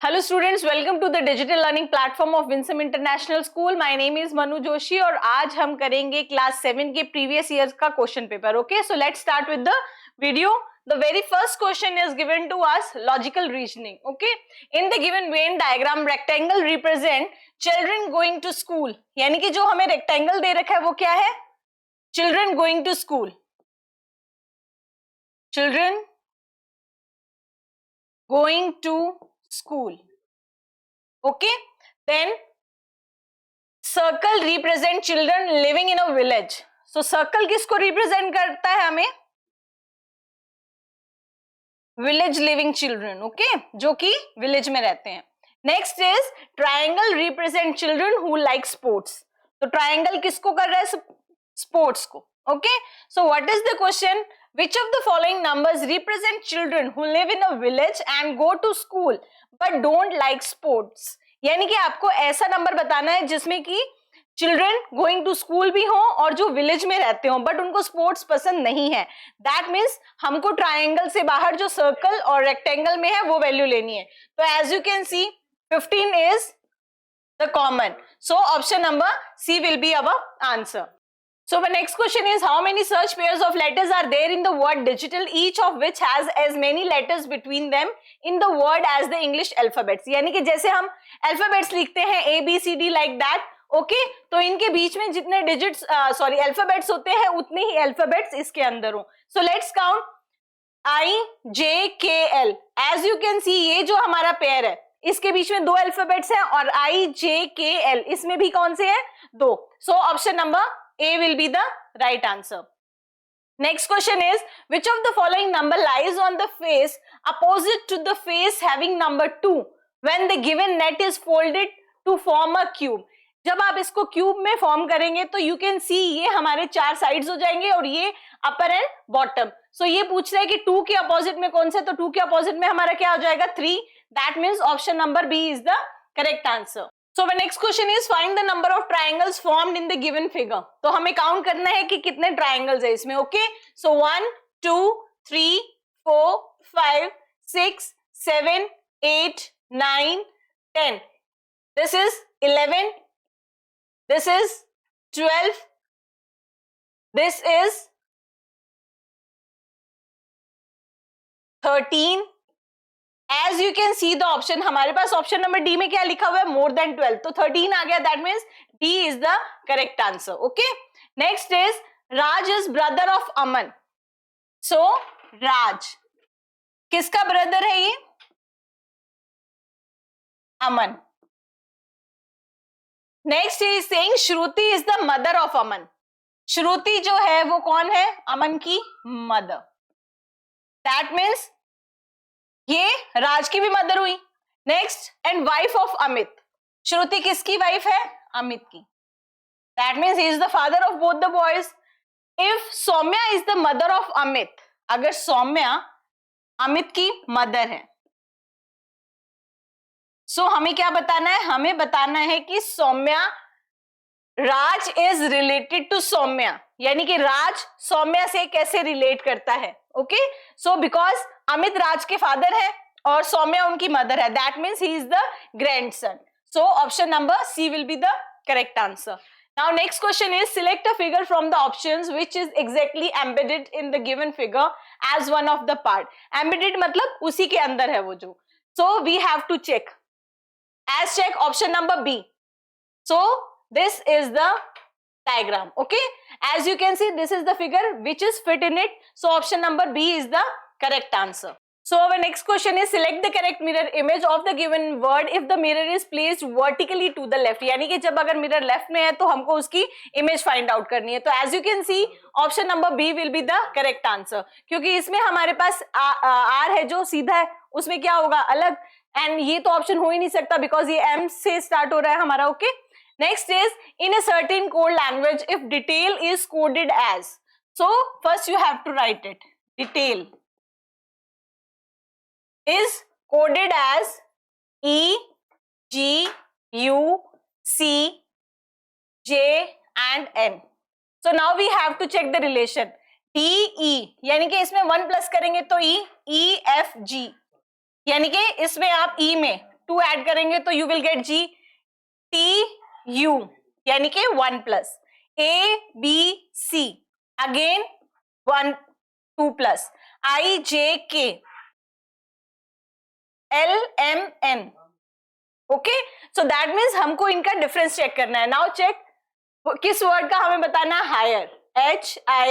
Hello students, welcome to the digital learning platform of Winsome International School. My name is Manu Joshi और आज हम करेंगे class 7 के previous years का question paper. Okay, so let's start with the video. The very first question is given to us logical reasoning. Okay, in the given Venn diagram, rectangle represent children going to school. यानी कि जो हमें rectangle दे रखा है वो क्या है? Children going to school. Children going to school. Okay, then circle represent children living in a village. So circle किसको represent करता है हमें? Village living children. Okay, जो कि village में रहते हैं. Next is triangle represent children who like sports. तो triangle किसको कर रहा है? Sports को. Okay, so what is the question? Which of the following numbers represent children who live in a village and go to school but don't like sports? यानी कि आपको ऐसा नंबर बताना है जिसमें कि चिल्ड्रन गोइंग टू स्कूल भी हो और जो विलेज में रहते हो बट उनको स्पोर्ट्स पसंद नहीं है. दैट मीन्स हमको ट्राइंगल से बाहर जो सर्कल और रेक्टेंगल में है वो वैल्यू लेनी है. तो as you can see 15 is the common. So option number C will be our answer. So the next question is how many such pairs of letters are there in the word digital, each of which has as many letters between them in the word as the English alphabets. यानी कि जैसे हम alphabets लिखते हैं A B C D like that, okay? तो इनके बीच में जितने digits alphabets होते हैं उतने ही alphabets इसके अंदर हो. So let's count I J K L. As you can see ये जो हमारा पेयर है इसके बीच में दो alphabets हैं और I J K L इसमें भी कौन से हैं? दो. So option number A will be the right answer. Next question is which of the following number lies on the face opposite to the face having number 2 when the given net is folded to form a cube? जब आप इसको cube में form करेंगे तो you can सी ये हमारे चार sides हो जाएंगे और ये अपर एंड बॉटम. सो ये पूछ रहा है कि 2 के अपोजिट में कौन से, तो 2 के अपोजिट में हमारा क्या हो जाएगा 3. That means option number B is the correct answer. So the next question is find the number of triangles formed in the given figure. तो हमें काउंट करना है कि कितने ट्राइंगल्स है इसमें. Okay, so 1 2 3 4 5 6 7 8 9 10. This is 11. This is 12. This is 13. As you can see the option, हमारे पास option number D में क्या लिखा हुआ है मोर देन 12, तो 13 आ गया. That means D is the correct answer. Okay, next is Raj is brother of Aman. So Raj किसका ब्रदर है? ये Aman. Next is saying Shruti is the mother of Aman. Shruti जो है वो कौन है? अमन की मदर. दैट मीन्स ये राज की भी मदर हुई. Next and wife of Amit. Shruti किसकी वाइफ है? अमित की. That means he is the father of both the boys. If Saumya is the mother of Amit, अगर सौम्या अमित की मदर है, सो हमें क्या बताना है? हमें बताना है कि Saumya Raj is related to Saumya, यानी कि राज सौम्या से कैसे रिलेट करता है. Okay, so because Amit Raj के फादर है और सौम्या उनकी मदर है. That means he is the grandson. So option number C will be the correct answer. Now next question is select a figure from the options which is exactly embedded in the given figure as one of the part. Embedded मतलब उसी के अंदर है वो जो. So we have to check. As check option number B. So this is the diagram. Okay, as you can see this is the figure which is fit in it. So option number B is the correct answer. So our next question is select the correct mirror image of the given word if the mirror is placed vertically to the left. यानी कि जब अगर mirror left में है तो हमको उसकी image find out करनी है. तो as you can see option number B will be the correct answer, क्योंकि इसमें हमारे पास आर है जो सीधा है, उसमें क्या होगा अलग, एंड ये तो ऑप्शन हो ही नहीं सकता बिकॉज ये एम से स्टार्ट हो रहा है हमारा. Okay, next is in a certain code language if detail is coded as. So first you have to write it. Detail is coded as E G U C J and N. So now we have to check the relation. D E यानी कि इसमें 1 plus करेंगे तो E, E F G यानी कि इसमें आप E में 2 ऐड करेंगे तो you will gate G T U यानी कि 1 plus A B C again 1 2 plus I J K L M N okay. So that means हमको इनका डिफरेंस चेक करना है. नाउ चेक किस वर्ड का हमें बताना है, हायर, HIGHER.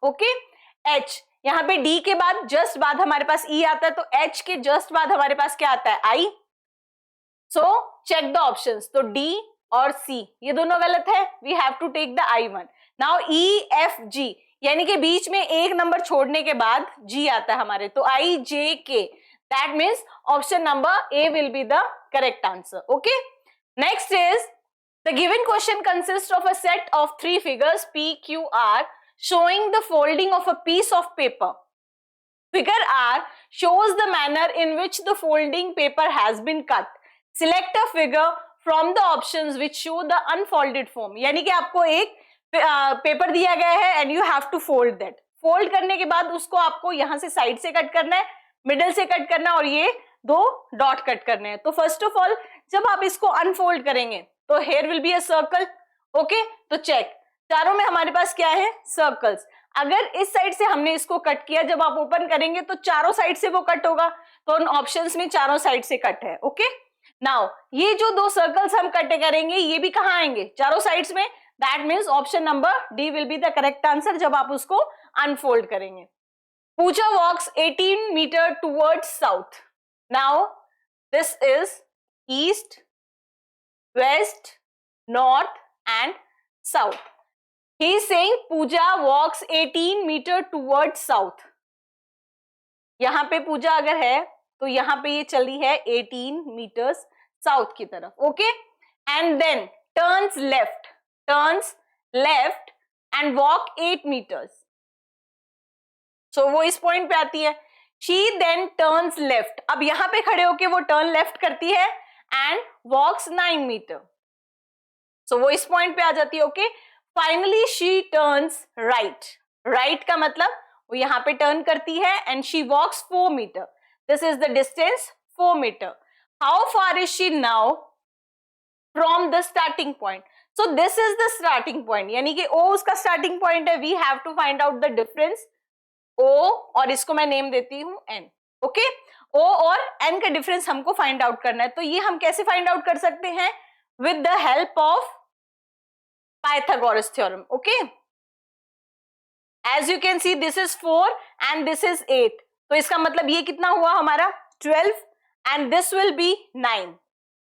ओके, H यहाँ पे D के बाद जस्ट बाद हमारे पास E आता है, तो H के जस्ट बाद हमारे पास क्या आता है, I. So check the options. तो D और C ये दोनों गलत है. We have to take the I1. Now EFG यानी कि बीच में एक नंबर छोड़ने के बाद G आता है हमारे, तो IJK. That means option number A will be the correct answer. Okay. Next is the given question consists of a set of 3 figures P, Q, R showing the folding of a piece of paper. Figure R shows the manner in which the folding paper has been cut. Select a figure from the options which show the unfolded form. यानी कि आपको एक paper दिया गया है and you have to fold that. Fold करने के बाद उसको आपको यहाँ से साइड से कट करना है, मिडल से कट करना और ये 2 डॉट कट करने हैं. तो फर्स्ट ऑफ ऑल जब आप इसको अनफोल्ड करेंगे तो here will be a circle. Okay, तो चेक चारों में हमारे पास क्या है, सर्कल्स. अगर इस साइड से हमने इसको कट किया, जब आप ओपन करेंगे तो चारों साइड से वो कट होगा, तो उन ऑप्शंस में चारों साइड से कट है. ओके, नाउ ये जो 2 सर्कल्स हम कट करेंगे ये भी कहाँ आएंगे, चारों साइड्स में. That means option number D will be the correct answer जब आप उसको अनफोल्ड करेंगे. Pooja walks 18 meters towards south. Now this is east, west, north and south. He is saying Pooja walks 18 meters towards south. यहाँ पे पूजा अगर है तो यहाँ पे ये चली है 18 meters साउथ की तरफ. Okay, and then turns left and walk 8 meters. सो वो इस पॉइंट पे आती है. She then turns left. अब यहाँ पे खड़े होके वो टर्न लेफ्ट करती है and walks 9 meters. सो वो इस पॉइंट पे आ जाती है. Okay, finally she turns right. Right का मतलब वो यहाँ पे टर्न करती है and she walks 4 meters. This is the distance 4 meters. How far is she now from the starting point? So this is the starting point. यानी कि O उसका starting point है. We have to find out the difference. O और इसको मैं name देती हूँ N. Okay, O और N का डिफरेंस हमको फाइंड आउट करना है. तो ये हम कैसे फाइंड आउट कर सकते हैं, with the help of Pythagoras theorem. Okay, as you can see this is 4 and this is 8. तो इसका मतलब ये कितना हुआ हमारा 12 एंड दिस विल बी 9.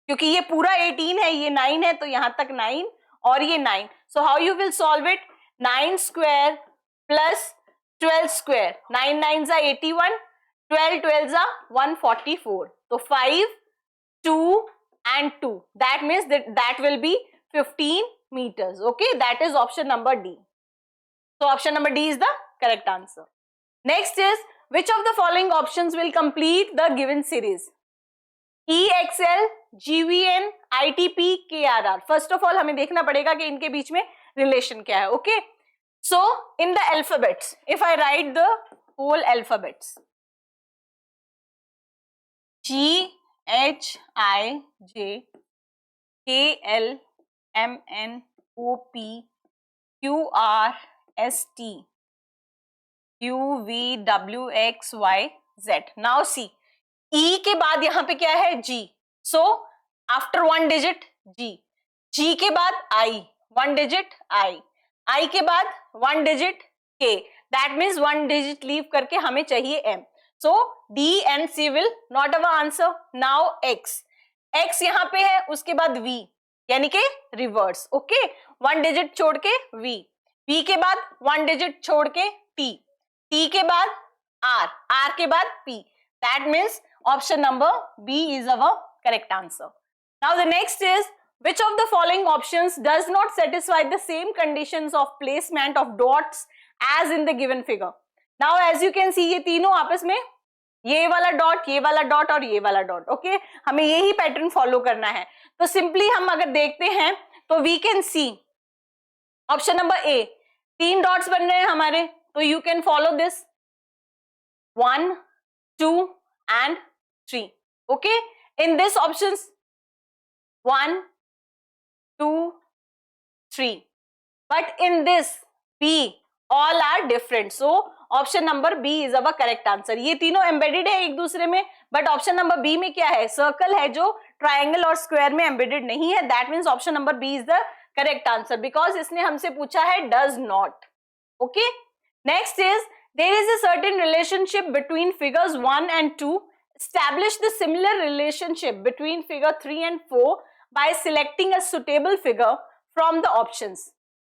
क्योंकि ये पूरा 18 है, ये 9 है, तो यहां तक 9 और ये 9. So how you will solve it, 9 square plus 12 square, 9 9s are 81, 12 12s are 144. So 5, 2 and 2. That means that will be 15 meters. Okay, that is option number D. So option number D is the correct answer. Next is, which of the following options will complete the given series? EXL, GVN, ITP, KRR. First of all हमें देखना पड़ेगा कि इनके बीच में relation क्या है. Okay. So in the alphabets, if I write the whole alphabets, G H I J K L M N O P Q R S T U V W X Y Z. Now see, E के बाद यहाँ पे क्या है, G. So after 1 digit G. G के बाद I, 1 digit I. I के बाद 1 digit K. That means 1 digit leave करके हमें चाहिए M. So D and C will not have an answer. Now X. X यहाँ पे है, उसके बाद V यानी कि रिवर्स. ओके, 1 digit छोड़ के V. V के बाद 1 digit छोड़ के T. T के बाद R. R के बाद P. That means option number B is our correct answer. Now the next is, which of the following options does not satisfy the same conditions of placement of dots as in the given figure? Now as you can see ये तीनों आपस में, ये वाला dot, ये वाला dot और ये वाला डॉट. ओके, हमें यही पैटर्न फॉलो करना है. तो सिंपली हम अगर देखते हैं तो we can see option number A, 3 dots बन रहे हैं हमारे, तो you can follow this 1 2 and 3. Okay, in this options 1, 2, 3, but in this B all are different, so option number B is our correct answer. ये तीनों embedded है एक दूसरे में, but option number B में क्या है, सर्कल है जो ट्राइंगल और स्क्वायर में embedded नहीं है. That means option number B is the correct answer because इसने हमसे पूछा है does not. Okay, next is there is a certain relationship between figures 1 and 2. Establish the similar relationship between figure 3 and 4 by selecting a suitable figure from the options.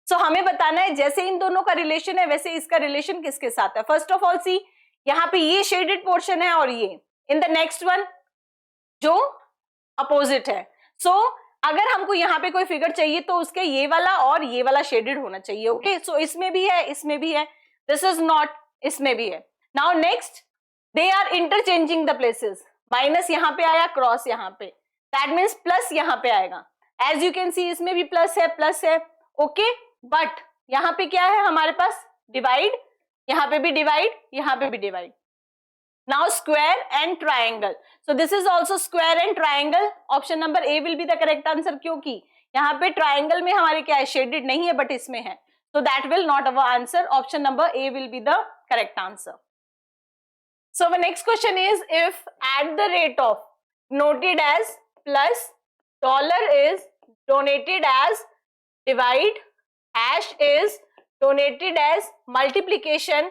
So हमें बताना है जैसे इन दोनों का रिलेशन है वैसे इसका रिलेशन किसके साथ है. फर्स्ट ऑफ ऑल सी, यहाँ पे ये शेडेड पोर्शन है और ये इन द नेक्स्ट वन जो अपोजिट है. सो अगर हमको यहाँ पे कोई फिगर चाहिए तो उसके ये वाला और ये वाला शेडेड होना चाहिए. ओके, सो इसमें भी है, इसमें भी है, दिस इज नॉट, इसमें भी है. Now next, they are interchanging the places. Minus यहाँ पे आया, क्रॉस यहाँ पे, दैट मीन्स प्लस यहाँ पे आएगा. एज यू कैन सी इसमें भी प्लस है, प्लस है. ओके, बट यहाँ पे क्या है हमारे पास, डिवाइड, यहाँ पे भी डिवाइड, यहाँ पे भी divide. Now square and triangle, so this is also square and triangle. Option number A will be the correct answer, क्योंकि यहाँ पे ट्राइंगल में हमारे क्या है, शेडेड नहीं है, बट इसमें है, so that will not our answer. Option number A will be the correct answer. So the next question is, if at the rate of noted as plus, dollar is donated as divide, hash is donated as multiplication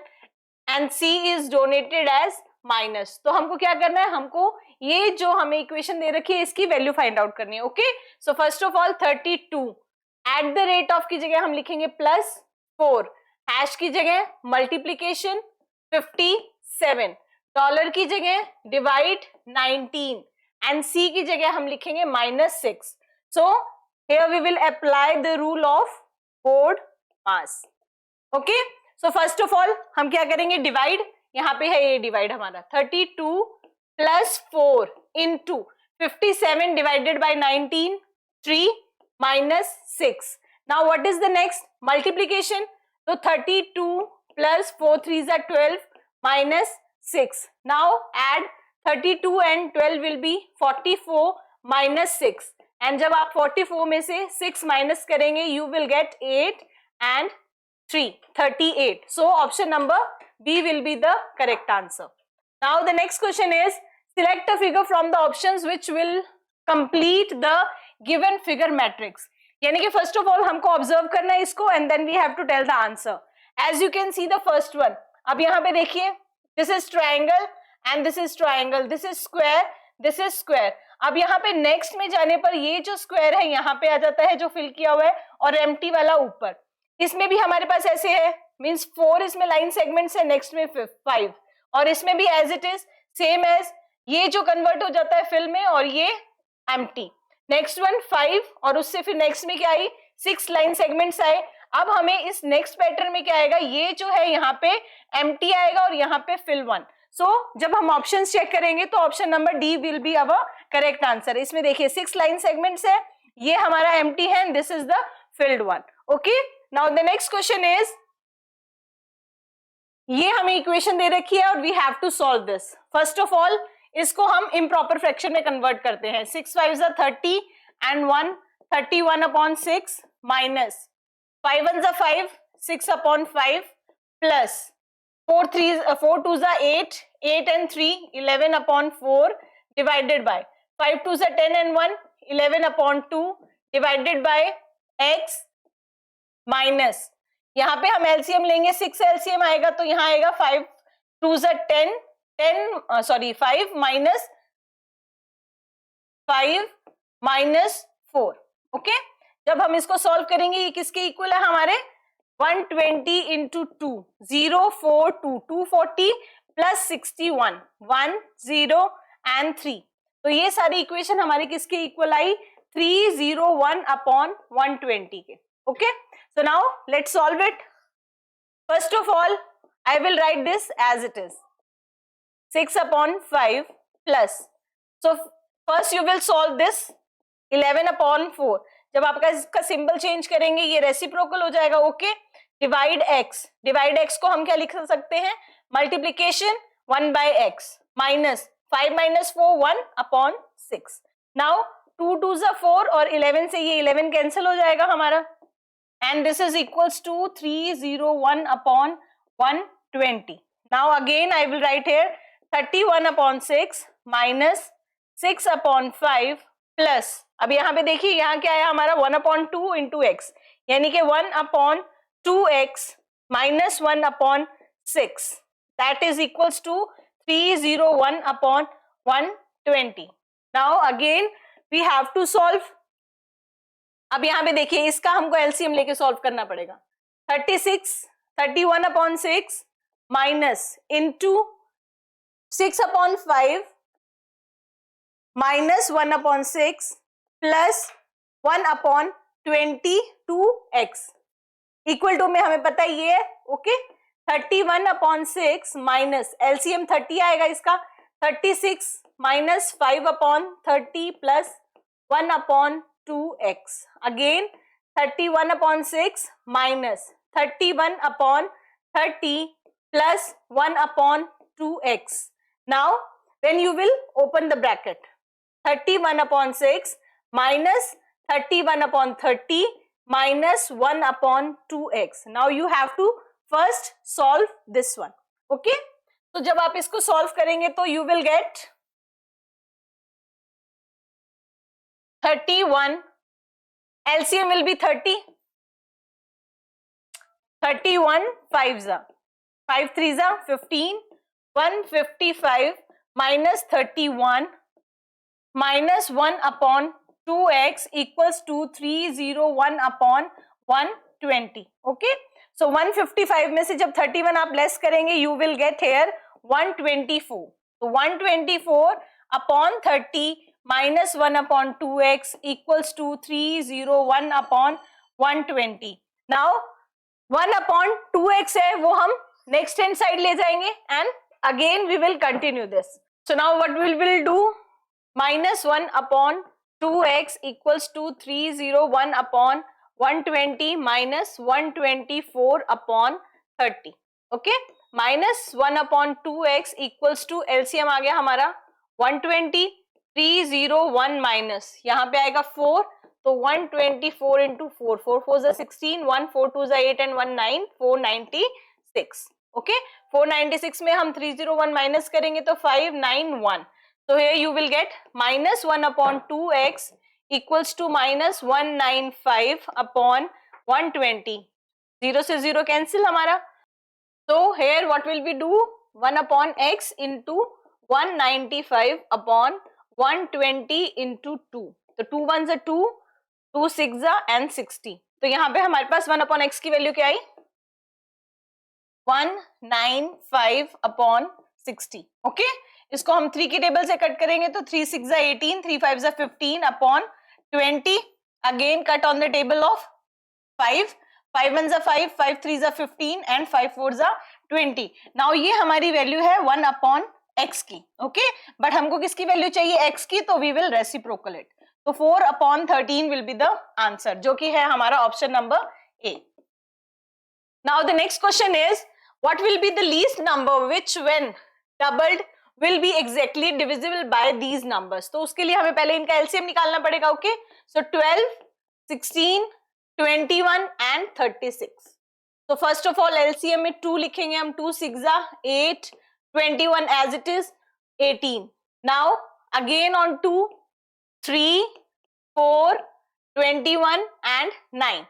and C is donated as minus. तो हमको क्या करना है, हमको ये जो हमें equation दे रखी है इसकी वैल्यू फाइंड आउट करनी है. Okay, so first of all 32 at the rate of की जगह हम लिखेंगे प्लस 4, हैश की जगह मल्टीप्लीकेशन 57, डॉलर की जगह डिवाइड 19 एंड सी की जगह हम लिखेंगे -6. So here we will apply the rule of BODMAS. Okay, so first of all हम क्या करेंगे, डिवाइड, यहाँ पे है ये डिवाइड हमारा 32 plus 4 into 57 divided by 19, 3 -6. Now what is the next? Multiplication. So 32 plus 4 3s are 12 minus 6. Now add 32 and 12 will be 44 minus 6. And जब आप 44 में से 6 minus करेंगे you will get 8 and 3, 38. So option number B will be the correct answer. Now the next question is, select a figure from the options which will complete the given figure matrix. यानी कि first of all हमको observe करना है इसको and then we have to tell the answer. As you can see the first one, अब यहाँ पे देखिए, this is triangle and this is triangle, this is square, this is square. अब यहाँ पे नेक्स्ट में जाने पर ये जो स्क्वायर है यहाँ पे आ जाता है जो फिल किया हुआ है, और एम्प्टी वाला ऊपर. इसमें भी हमारे पास ऐसे है, मीन्स 4 इसमें लाइन सेगमेंट्स है, नेक्स्ट में 5, और इसमें भी as it is same as, ये जो कन्वर्ट हो जाता है फिल में और ये एम्प्टी. नेक्स्ट वन 5 और उससे फिर नेक्स्ट में क्या आई, 6 लाइन सेगमेंट्स आए. अब हमें इस नेक्स्ट पैटर्न में क्या आएगा, ये जो है यहाँ पे एम्प्टी आएगा और यहाँ पे फिल 1. सो जब हम ऑप्शंस चेक करेंगे तो option number D will be our correct answer. इसमें देखिए 6 लाइन सेगमेंट्स है, ये हमारा एम्प्टी है, this is the filled one. Okay, now the next question is, ये हमें इक्वेशन दे रखी है और we have to solve this. First of all इसको हम इम्प्रॉपर फ्रैक्शन में कन्वर्ट करते हैं. 6 5 30 and 1 31 upon 6 minus 5 1 5 6 upon 5 plus 4 2 8 8 and 3 11 upon 4 divided by 5 2 10 and 1 11 upon 2 divided by x minus, यहाँ पे हम एलसीएम लेंगे, 6 एलसीएम आएगा तो यहाँ आएगा 5 2 10 5 माइनस 5 माइनस 4. ओके, जब हम इसको सॉल्व करेंगे ये किसके इक्वल है हमारे, 120 इंटू 2 042 240 प्लस 61 1 0 and 3. तो ये सारी इक्वेशन हमारी किसके इक्वल आई, 301 अपॉन 120 के. Okay, so now let's solve it. First of all I will write this as it is, 6 upon 5 plus, so first you will solve this 11 upon 4. जब आपका इसका symbol change करेंगे ये रेसिप्रोकल हो जाएगा. ओके, डिवाइड x को हम क्या लिख सकते हैं, multiplication 1 by x minus 5 minus 4 1 upon 6. Now 2 2s are 4 और 11 से ये 11 कैंसिल हो जाएगा हमारा, and this is equals to 301 upon 120. Now again I will write here 31 upon 6 minus 6 upon 5 plus, अब यहाँ पे देखिए यहाँ क्या है हमारा 1 upon 2 into x, यानी कि 1 upon 2x minus 1 upon 6, that is equals to 301 upon 120. Now again we have to solve. अब यहाँ पे देखिए इसका हमको एलसीएम लेके सॉल्व करना पड़ेगा. 31 upon 6 minus into 6 upon 5 minus 1 upon 6 plus 1 upon 22x equal to में हमें पता ये है. ओके 31 upon 6 माइनस एलसीएम 30 आएगा इसका, 36 minus 5 upon 30 plus 1 upon 2x. Again 31 upon 6 minus 31 upon 30 plus 1 upon 2x. Now when you will open the bracket, 31 upon 6 minus 31 upon 30 minus 1 upon 2x. Now you have to first solve this one. Okay, तो जब आप इसको solve करेंगे तो you will get 31, LCM will be 30, 31 5s are 5 3s are 15, 155 minus 31 minus 1 upon 2x equals to 301 upon 120. Okay, so 155 में से जब 31 आप लेस करेंगे you will get here 124. So 124 upon 30 minus 1 upon 2x equals to 301 upon 120. Now 1 upon 2x है वो हम next hand side ले जाएंगे and again we will continue this. So now what we will do, minus 1 upon 2x equals to 301 upon 120 minus 124 upon 30. Okay, minus 1 upon 2x equals to LCM आ गया हमारा 120, 301 minus यहाँ पे आएगा 4, तो 124 into 4, 4 4 जा 16, 1 4 2 जा 8 एंड 1 9, 496. ओके 496 में हम 301 माइनस करेंगे तो 591. तो here you will get minus 1 upon 2x equals to minus 195 upon 120. 0 से 0 कैंसिल हमारा. तो here what will we do, 1 upon x into 195 upon 120 into 2. तो 2 1s are 2, 2 6s are and 60. तो यहाँ पे हमारे पास 1 upon x की वैल्यू क्या आई, 195 upon 60. ओके इसको हम 3 की टेबल से कट करेंगे तो 3 6s are 18, 3 5s are 15 upon 20. Again cut on the table of 5, 5 1s are 5, 5 3s are 15 and 5 4s are 20. Now ये हमारी वैल्यू है 1 upon x की. ओके बट हमको किसकी वैल्यू चाहिए, x की, तो वी विल रेसिप्रोकल इट. तो 4 upon 13 will be the answer, जो कि है हमारा option number A. Now the next question is what will be the least number which when doubled will be exactly divisible by these numbers. तो उसके लिए हमें पहले इनका एलसीएम निकालना पड़ेगा. Okay so 12, 16, 21 and 36. तो फर्स्ट ऑफ ऑल एलसीएम में 2 लिखेंगे हम, 2 6 8, 21 as it is 18. Now again on 2, 3, 4, 21 and 9.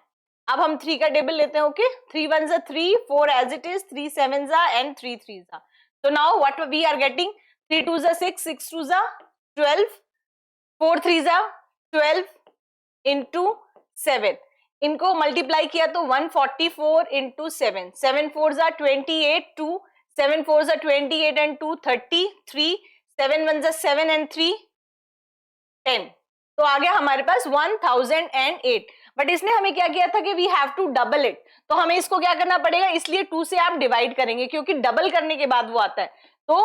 अब हम 3 का टेबल लेते हैं. Okay 3 1s are 3, 4 as it is, 3 7s are and 3 3s are. So now what we are getting, 3 2s are 6, 6 2s are 12, 4 3s are 12 into 7. इनको multiply किया तो 144 into 7, 7 4s are 28, 2 7 4s are 28 and 2 33, 7 1s are 7 and 3 10. तो आ गया हमारे पास 1008. But इसने हमें क्या किया था कि we have to double it. तो हमें इसको क्या करना पड़ेगा, इसलिए 2 से आप डिवाइड करेंगे क्योंकि डबल करने के बाद वो आता है. तो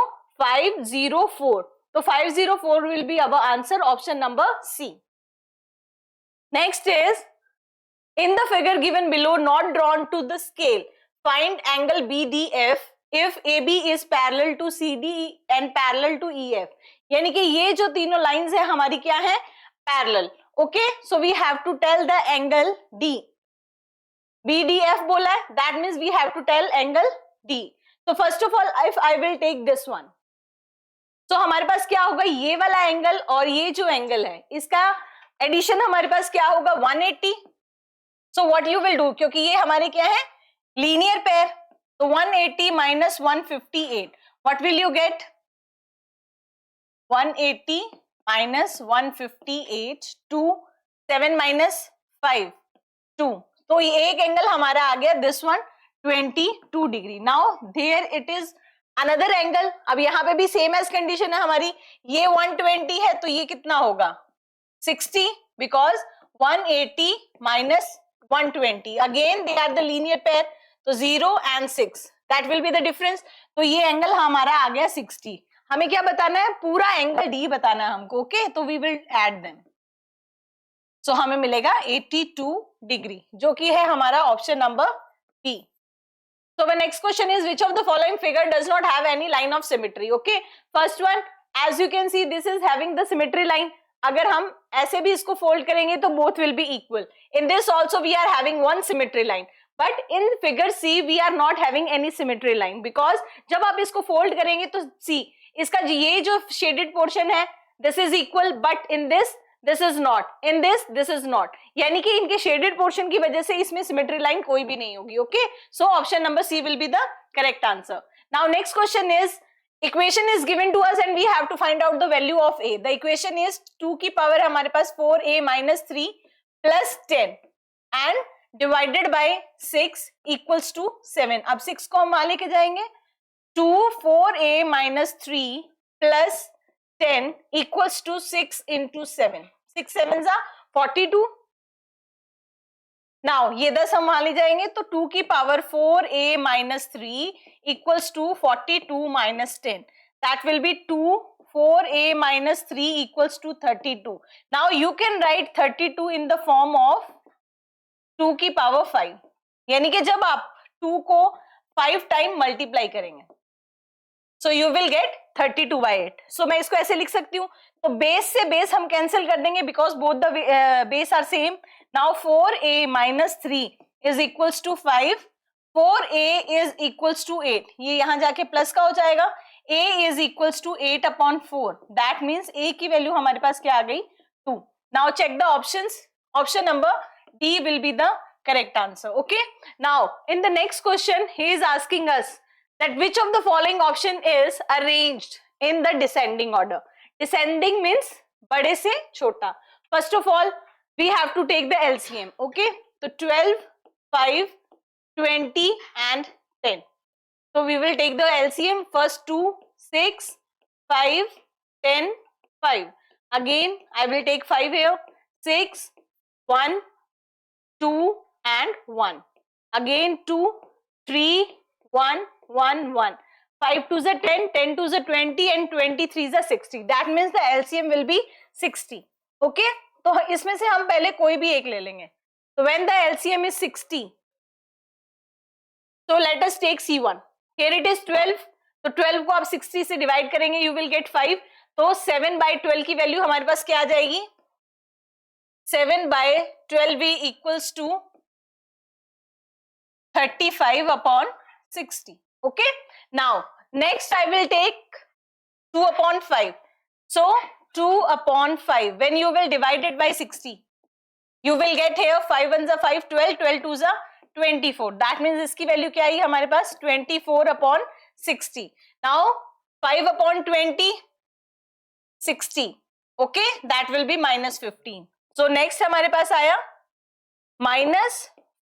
504. तो 504 will be our answer, option number C. Next is in the figure given below not drawn to the scale find angle BDF if AB is parallel to CD and parallel to EF, यानी कि ये जो तीनों lines है हमारी क्या है, parallel. Okay, so we have to tell the angle D. BDF बोला है, that means we have to tell angle D. So first of all, if I will take this one, so हमारे पास क्या होगा, ये वाला एंगल और ये जो एंगल है इसका एडिशन हमारे पास क्या होगा, 180. So what you will do, क्योंकि ये हमारे क्या है, लीनियर पेयर, तो 180 minus 158, what will you get, 180 minus 158, 2, 7 minus 5, 2. तो ये एक एंगल हमारा आ गया, दिस वन 22 डिग्री. Now there it is another angle. अब यहाँ पे भी सेम एज कंडीशन है हमारी, ये 120 है तो ये कितना होगा, 60, because 180 minus 120, again they are the linear pair, तो 0 and 6, that will be the difference. तो ये एंगल हमारा आ गया 60. हमें क्या बताना है, पूरा एंगल डी बताना है हमको. ओके, तो we will add them. So हमें मिलेगा 82 डिग्री, जो कि है हमारा option number B. So the next question is, which of the following figure does not have any line of symmetry? Okay, first one, as you can see, this is having the symmetry line. अगर हम ऐसे भी इसको fold करेंगे तो both will be equal. In this also we are having one symmetry line, but in figure C we are not having any symmetry line, because जब आप इसको fold करेंगे तो C, इसका ये जो shaded portion है, this is equal, but in this is not, in this is not, यानी कि इनके शेडेड पोर्शन की वजह से इसमें सिमेट्री लाइन कोई भी नहीं होगी. Okay, so option number C will be the correct answer. Now next question is, equation is given to us and we have to find out the value of a. The equation is 2 की power हमारे पास 4a minus 3 plus 10 and divided by 6 equals to 7. अब 6 को हम वहां लेके जाएंगे, 2 4a minus 3 plus 10 equals to 6 into 7. 6 7s are 42. Now ये 10 हम वहां ले जाएंगे तो 2 की power 4a minus 3 equals to 42 minus 10. That will be 2 4a minus 3 equals to 32. Now you can write 32 in the form of 2 की पावर 5. यानी कि जब आप 2 को 5 टाइम मल्टीप्लाई करेंगे, so you will get 32 by 8. So मैं इसको ऐसे लिख सकती हूँ, तो बेस से बेस हम कैंसिल कर देंगे because both the base are same. Now 4a minus 3 is equals to 5. 4a is equals to 8. ये यहाँ जाके प्लस का हो जाएगा. a is equals to 8 upon 4. That means a की वैल्यू हमारे पास क्या आ गई, 2. Now check the options. Option number D will be the correct answer. Okay. Now in the next question he is asking us that which of the following option is arranged in the descending order. Descending means बड़े से छोटा. First of all we have to take the LCM. Okay, so 12 5 20 and 10. So we will take the LCM. First 2 6 5 10 5. Again I will take 5 here, 6 1 2 and 1. Again 2 3 1 1 1. 5 2s are 10, 10 2s are 20 and 23s are 60. That means the LCM will be 60. Okay, तो इसमें से हम पहले कोई भी एक ले लेंगे. So when the LCM is 60, so let us take C1. Here it is 12. तो 12 को आप 60 से डिवाइड करेंगे, you will get 5. तो 7 by 12 की वैल्यू हमारे पास क्या आ जाएगी, 7 by 12 equals to 35 upon 60. Okay, now next I will take 2 upon 5. So 2 upon 5, when you will divide it by 60, you will get here 5 1s are 5, 12, 12 2s are 24. That means इसकी value क्या आई हमारे पास, 24 upon 60. Now 5 upon 20, 60. Okay, that will be minus 15. So next हमारे पास आया minus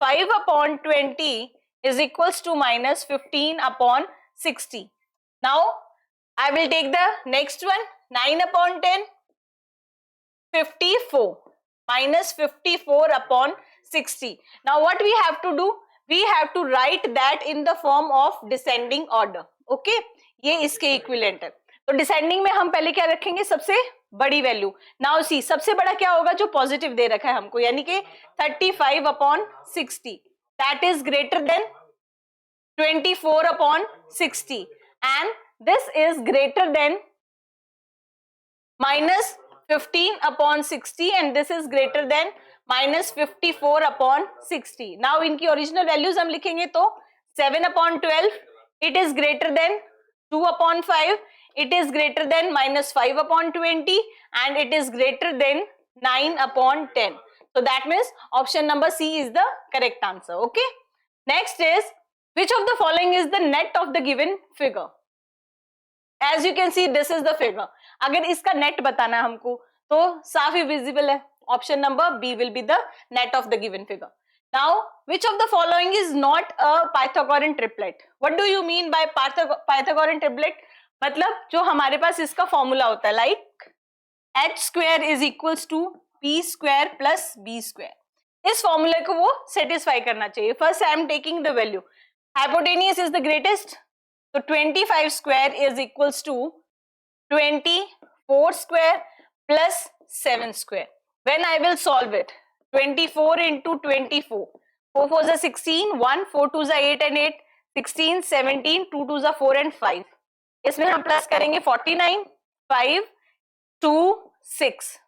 5 upon 20 is equals to minus 15 upon 60. Now I will take the next one, 9 upon 10, 54 minus 54 upon 60. Now what we have to do, we have to write that in the form of descending order. Okay, ये इसके equivalent है. तो descending में हम पहले क्या रखेंगे, सबसे बड़ी वैल्यू. नाउ सी, सबसे बड़ा क्या होगा, जो पॉजिटिव दे रखा है हमको, यानी कि 35 upon 60. That is greater than 24 upon 60, and this is greater than minus 15 upon 60, and this is greater than minus 54 upon 60. Now इनकी original values हम लिखेंगे तो 7 upon 12, it is greater than 2 upon 5, it is greater than minus 5 upon 20, and it is greater than 9 upon 10. So that means option number C is the correct answer. Okay. Next is, which of the following is the net of the given figure? As you can see, this is the figure. अगर इसका net बताना है हमको तो साफ ही visible है. Option number B will be the net of the given figure. Now, which of the following is not a Pythagorean triplet? What do you mean by Pythagorean triplet? मतलब जो हमारे पास इसका फॉर्मूला होता है, like h square is equals to p square plus b square. इस फॉर्मूले को वो सेटिस्फाई करना चाहिए. First I am taking the value. Hypotenuse is the greatest. So 25 square is equals to 24 square plus 7 square. When I will solve it, 24 into 24, 4 4s are 16, 1, 4 2s are 8 and 8, 16, 17, 2 2s are 4 and 5. इसमें हम plus करेंगे 49, 5, 2, 6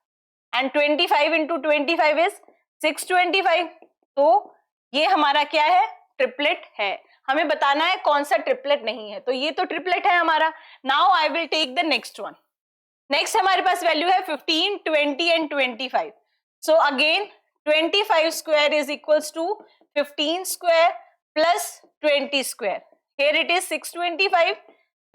and 25 into 25 is 625. तो ये हमारा क्या है? Triplet है. हमें बताना है कौन सा ट्रिपलेट नहीं है. तो ये तो ट्रिपलेट है हमारा. Now I will take the next one. Next हमारे पास वैल्यू है 15, 20 and 25. So again 25 square is equals to 15 square plus 20 square. Here it is 625.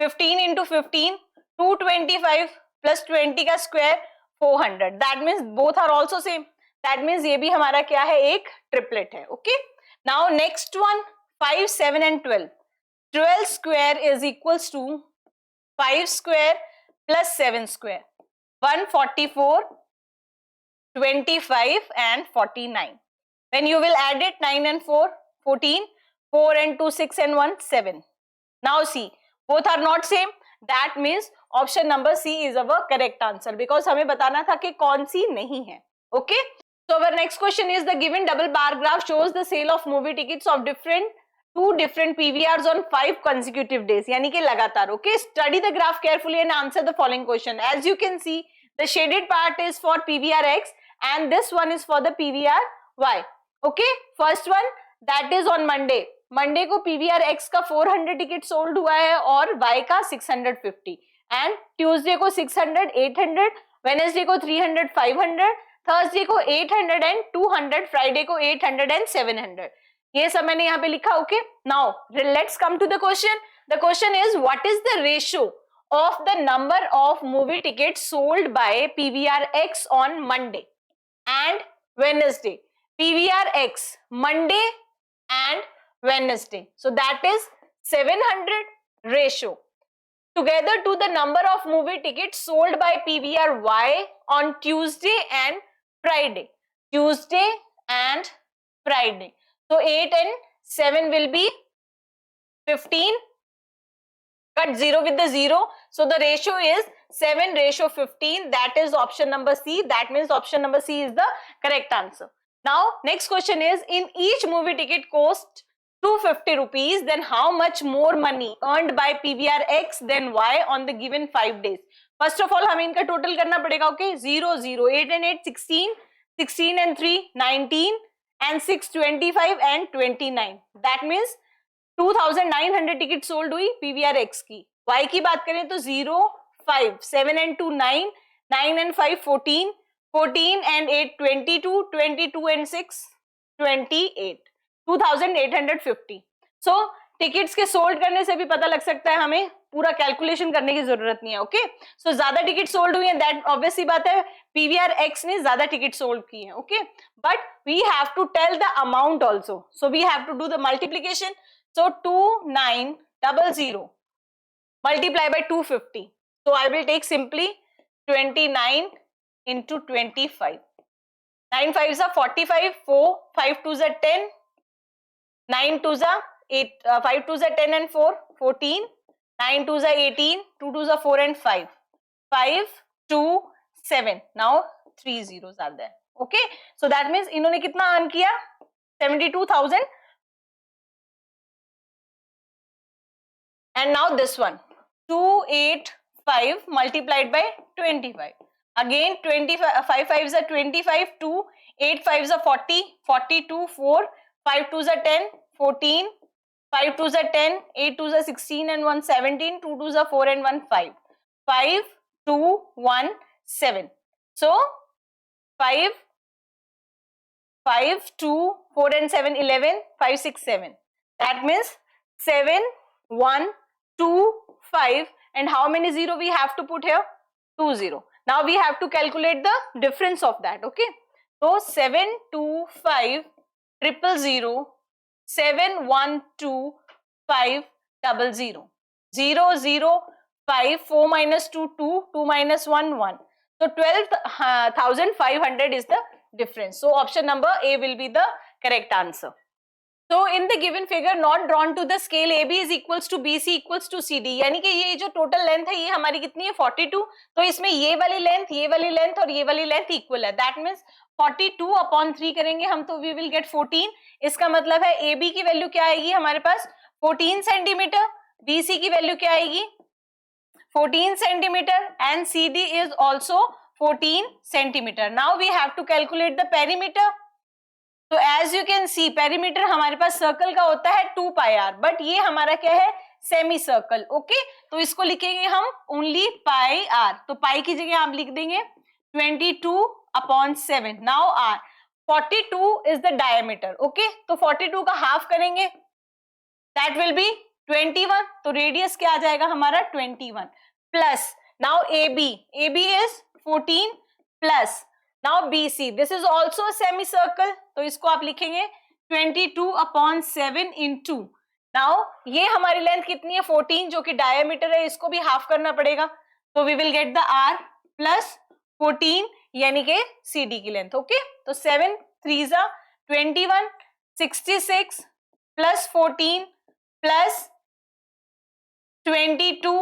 15 into 15, 225 plus 20 का square 400. That means both are also same. That means ये भी हमारा क्या है? एक ट्रिपलेट है. Okay. Now next one, 5, 7 and 12. 12 square is equals to 5 square plus 7 square. 144, 25 and 49. When you will add it, 9 and 4, 14, 4 and 2, 6 and 1, 7. Now see, both are not same. That means option number C is our correct answer, because हमें बताना था कि कौन सी नहीं है. Okay. So our next question is, the given double bar graph shows the sale of movie tickets of two different PVRs on 5 consecutive days. यानी कि लगातार. Okay. Study the graph carefully and answer the following question. As you can see, the shaded part is for PVR X and this one is for the PVR Y. Okay. First one, that is on Monday. Monday को PVR x का 400 ticket sold हुआ है और Y का 650, and Tuesday को 600, 800, Wednesday को 300, 500, Thursday को 800 and 200, Friday को 800 एंड 700. ये सब मैंने यहाँ पे लिखा. Okay. Now let's come to the question. The question is, what is the ratio of the number of movie ticket sold by PVR X on Monday and Wednesday? PVR X Monday and Wednesday. So that is 700 ratio together to the number of movie tickets sold by PVR Y on Tuesday and Friday. Tuesday and Friday. So 8 and 7 will be 15. Cut 0 with the 0. So the ratio is 7:15. That is option number C. That means option number C is the correct answer. Now next question is, in each movie ticket cost 250 rupees, then how much more money earned by PVR X than Y on the given 5 days? First of all हमें इनका total करना पड़ेगा. Okay. 0 0, 8 and 8, 16, 16 and 3, 19 and 6, 25 and 29. That means 2900 ticket sold हुई PVR X की. Y की बात करें तो 0 5, 7 and 2 9, 9 and 5 14, 14 and 8 22, 22 and 6 28. 2850. So tickets के सोल्ड करने से भी पता लग सकता है, हमें पूरा कैलकुलेशन करने की जरूरत नहीं है. ओके. सो ज्यादा टिकट सोल्ड हुई है, दैट ऑब्वियसली बात है, पीवीआर एक्स ने ज्यादा टिकट सोल्ड की है. Okay. But we have to tell the amount also, so we have to do the multiplication. So 2900 multiply by 250. So I will take simply 29 into 25. 9 5s are 45, 4 5 2s are 10, 9 2s are 8, 5 2s are 10 and 4 14, 9 2s are 18, 2 2s are 4 and 5, 5 2 7. Now 3 zeros are there. Okay. So that means इन्होंने कितना earn किया? 72,000 and now this one 285 multiplied by 25. Again 25 5 5s are 25, 2 8 5s are 40, 42 4 5 2s are 10 14, 5 2s are 10, 8 2s are 16 and 1 17, 2 2s are 4 and 1 5, 5 2 1 7. So 5 5 2 4 and 7 11, 5 6 7. That means 7 1 2 5, and how many 0 we have to put here? 2 0. Now we have to calculate the difference of that. Okay, so 7 2 5 triple 0, 7 1 2 5 double 0, 0 0 5, 4 minus 2 2, 2 minus 1 1. So 12,500 is the difference. So option number A will be the correct answer. So in the given figure not drawn to the scale, AB is equals to BC equals to CD. यानी कि ये जो total length है ये हमारी कितनी है 42. तो इसमें ये वाली लेंथ और ये वाली लेंथ इक्वल है. दैट मीन्स 42 अपॉन 3 करेंगे हम तो वी विल गेट 14. इसका मतलब है AB की वैल्यू क्या आएगी हमारे पास 14 सेंटीमीटर, BC की वैल्यू क्या आएगी 14 centimetre and CD is also 14 centimetre. Now we have to calculate the perimeter. तो as you can see perimeter हमारे पास सर्कल का होता है 2 पाई आर, बट ये हमारा क्या है सेमी सर्कल. ओके, तो इसको लिखेंगे हम ओनली पाई आर. तो पाई की जगह आप लिख देंगे 22 upon 7. Now R 42 is the diameter. Okay, तो 42 का हाफ करेंगे दैट विल बी 21. तो रेडियस क्या आ जाएगा हमारा 21 plus. Now AB is 14 plus. Now BC, this is also a semicircle, तो इसको आप लिखेंगे 22 upon 7 into. Now ये हमारी लेंथ कितनी है 14 जो कि डायमीटर है, इसको भी हाफ करना पड़ेगा. तो we will get the R plus 14 यानी कि CD की लेंथ. ओके, तो 7 3s are 21, 66 plus 14 plus 22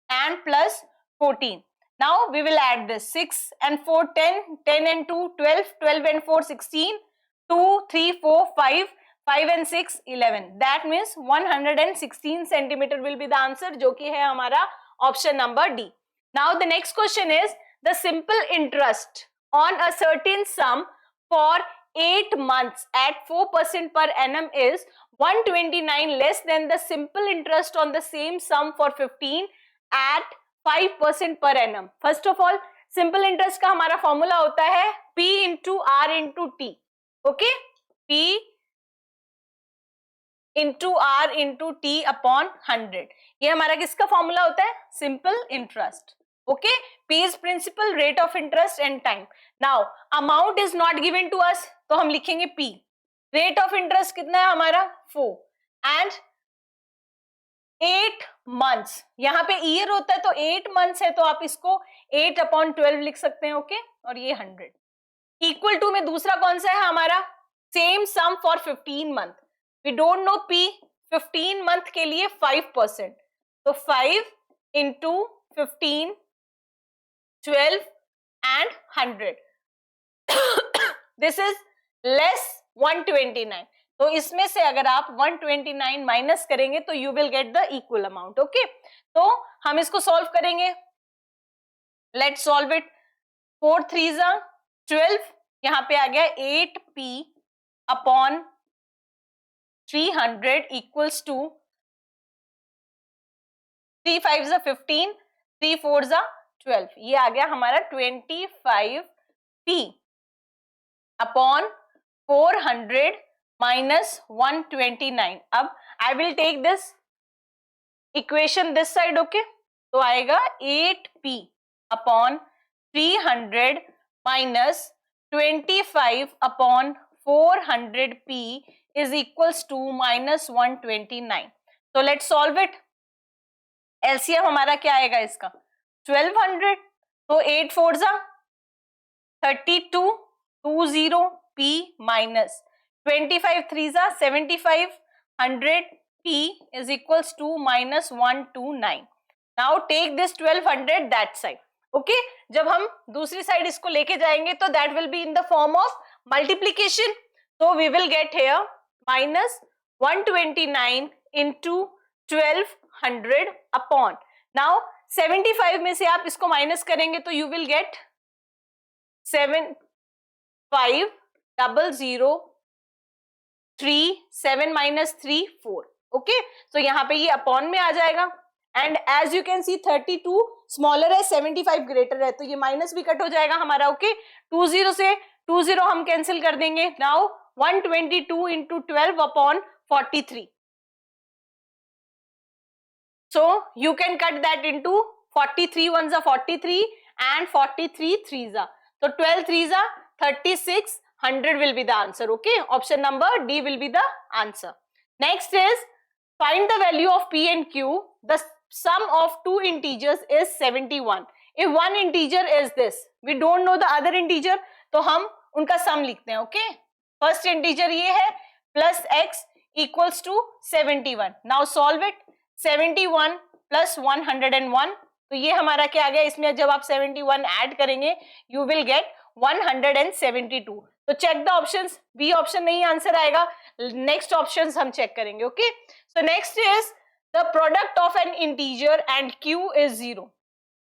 and plus 14. Now we will add this 6 and 4 10, 10 and 2 12, 12 and 4 16, 2 3 4 5, 5 and 6 11. That means 116 centimeter will be the answer, जो कि है हमारा option number D. Now the next question is the simple interest on a certain sum for 8 months at 4% per annum is 129 less than the simple interest on the same sum for 15 at 5% per annum. First of all, simple interest का हमारा formula होता है P into R into T. Okay, P into R into T upon 100. ये हमारा किसका formula होता है simple interest. Okay, P is principal, rate of interest and time. Now amount is not given to us, तो हम लिखेंगे P. Rate of interest कितना है हमारा 4 and 8 months. यहाँ पे ईयर होता है तो 8 months है तो आप इसको 8 upon 12 लिख सकते हैं. ओके, और ये 100 इक्वल टू में दूसरा कौन सा है हमारा same sum for 15 month. We don't know P 15 month के लिए 5%, तो 5 into 15 12 and 100. This is less 129. तो इसमें से अगर आप 129 माइनस करेंगे तो you will get the equal amount. Okay, तो हम इसको सॉल्व करेंगे. Let's solve it. 4 3s are 12, यहाँ पे आ गया 8P upon 300 equals to 3 5s are 15, 3 4s are 12. ये आ गया हमारा 25P अपॉन 400 minus 129. अब I will take this equation this side. okay, तो आएगा 8P upon 300 minus 25 upon 400P is equals to minus 129. so let's solve it. LCM हमारा क्या आएगा इसका 1200. तो 8 4s are 32, 20P minus 25 3s are 75, 100P is equals to minus 129. Now take this 1200 that side. Okay, जब हम दूसरी side इसको लेके जाएंगे तो that will be in the form of multiplication. So we will get here minus 129 into 100 upon, now 75 में से आप इसको माइनस करेंगे तो you will get 7500 7 minus 3 4. Okay, तो यहाँ पे ये अपॉन में आ जाएगा and as you can see 32 smaller है, 75 ग्रेटर है, तो ये माइनस भी कट हो जाएगा हमारा. ओके, 20 से 20 हम कैंसिल कर देंगे. Now 122 into 12 upon 43. So you can cut that into 43 ones are 43 and 43 threes are. So 12 threes are 36. 100 will be the answer. Okay, option number D will be the answer. Next is find the value of P and Q. The sum of two integers is 71. If one integer is this, we don't know the other integer, तो हम उनका sum लिखते हैं. Okay, first integer ये है plus x equals to 71. Now solve it. 71 plus 101, तो ये हमारा क्या आ गया, इसमें जब आप 71 ऐड करेंगे यू विल गेट 172. तो check the options, B option नहीं आंसर आएगा, नेक्स्ट ऑप्शंस हम चेक करेंगे. Okay, so next is the product of an integer and Q is 0.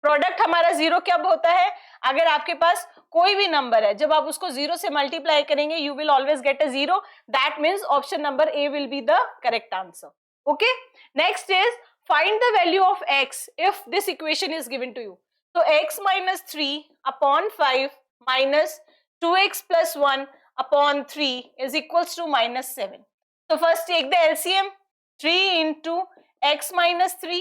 Product हमारा 0 कब होता है, अगर आपके पास कोई भी नंबर है, जब आप उसको 0 से मल्टीप्लाई करेंगे you will always get a 0. That means option number A will be the correct answer. Okay, next is find the value of x if this equation is given to you. So x minus 3 upon 5 minus 2x plus 1 upon 3 is equals to minus 7. So first take the LCM. 3 into x minus 3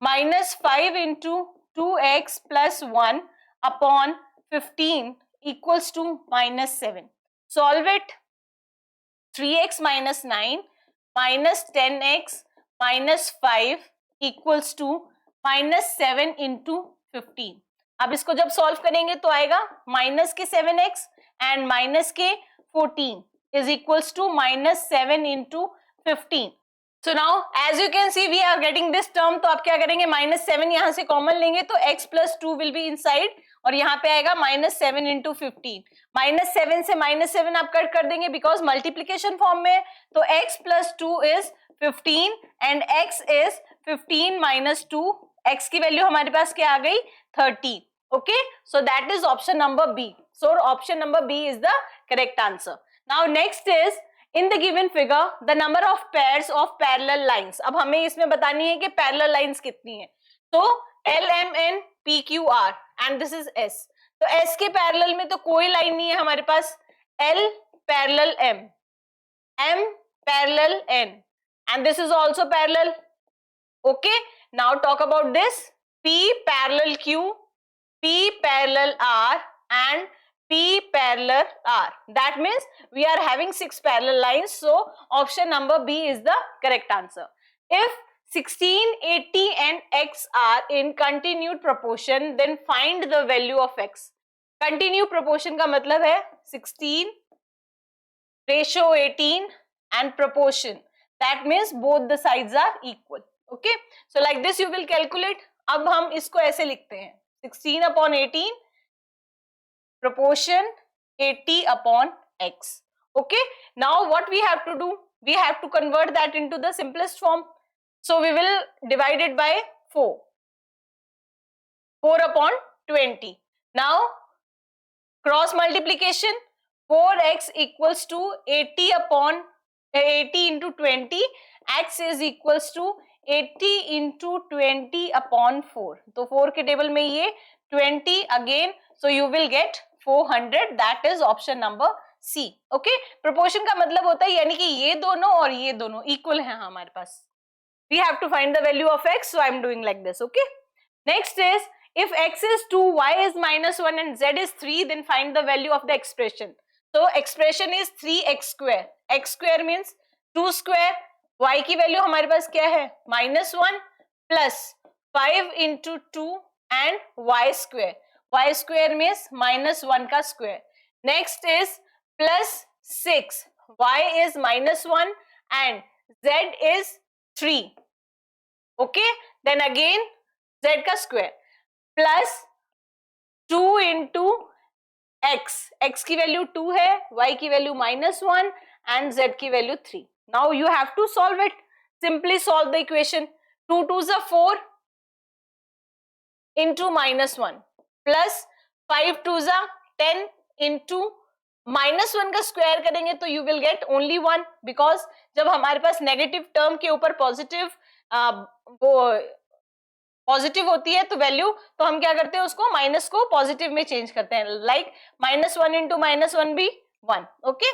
minus 5 into 2x plus 1 upon 15 equals to minus 7. Solve it. 3x minus 9 minus 10x minus 5 equals to minus 7 into 15. अब इसको जब solve करेंगे तो आएगा minus के 7x and minus के 14 is equals to minus 7 into 15. So now as you can see we are getting this term, तो आप क्या करेंगे, माइनस 7 यहाँ से कॉमन लेंगे तो x plus 2 will be inside और यहाँ पे आएगा माइनस 7 into 15. माइनस 7 से माइनस 7 आप कट कर देंगे बिकॉज मल्टीप्लीकेशन फॉर्म में, तो x plus 2 is 15 and x is 15 minus 2. x की वैल्यू हमारे पास क्या आ गई, 30. Okay, so that is option number B. So option number B is the correct answer. Now next is in the given figure the number of pairs of parallel lines. अब हमें इसमें बतानी है कि parallel lines कितनी है. तो L M N P Q R and this is S. तो S के पैरेलल में तो कोई लाइन नहीं है हमारे पास. L parallel M, M parallel N and this is also parallel. Okay, now talk about this. P parallel Q, P parallel R and P parallel R. That means we are having 6 parallel lines. So option number B is the correct answer. If 16, 80 and x are in continued proportion, then find the value of x. Continued proportion का मतलब है 16 ratio 18 and proportion. That means both the sides are equal. Okay, so like this you will calculate. अब हम इसको ऐसे लिखते हैं 16 upon 18 proportion 80 upon x. Okay, now what we have to do, we have to convert that into the simplest form. So we will divide it by 4 upon 20. Now cross multiplication, 4x equals to 80 upon 80 into 20, x is equals to 80 into 20 upon 4. तो 4 के table में ये 20 again, so you will get 400. That is option number C. Okay, proportion का मतलब होता है यानी कि ये दोनों और ये दोनों equal हैं हमारे पास. We have to find the value of x, so I am doing like this. Okay, next is if x is 2, y is minus 1 and z is 3, then find the value of the expression. So expression is 3x square. x square means 2 square. y की value हमारे पास क्या है, -1 plus 5 into 2 and y square. y square means -1 का square. Next is plus 6. y is -1 and z is 3. Okay, then again z का square plus 2 into x. x की value 2 है, y की value -1 and z की value 3. Now you have to solve it. Simply solve the equation. 2 2s are 4 into -1 plus 5 2s are 10 into -1 का square करेंगे तो you will get only 1, because जब हमारे पास negative term के ऊपर पॉजिटिव वो पॉजिटिव होती है तो वैल्यू, तो हम क्या करते हैं उसको माइनस को पॉजिटिव में चेंज करते हैं, लाइक -1 into -1 भी 1. Okay,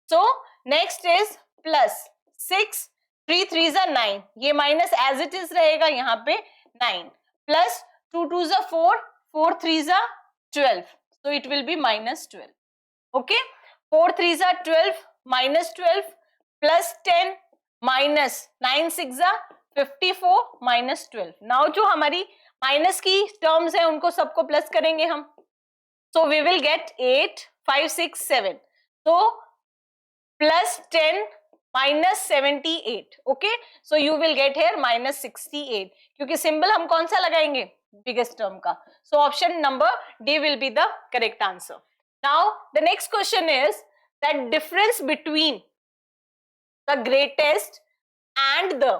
so next is plus 6 3 3s are 9, ये माइनस एज इट इज रहेगा यहाँ पे 9 plus 2 2s are 4 4 3s are 12, so it will be -12. Okay, 4 3s are 12 -12 plus 10 minus 9 6s are 54 -12. Now जो हमारी minus की terms है उनको सबको प्लस करेंगे हम, so we will get 8 5 6 7, so plus 10 -78. Okay, so you will get here -68, क्योंकि symbol हम कौन सा लगाएंगे, बिगेस्ट टर्म का. सो option number D will be the correct answer. Now the next question is that difference between the greatest and the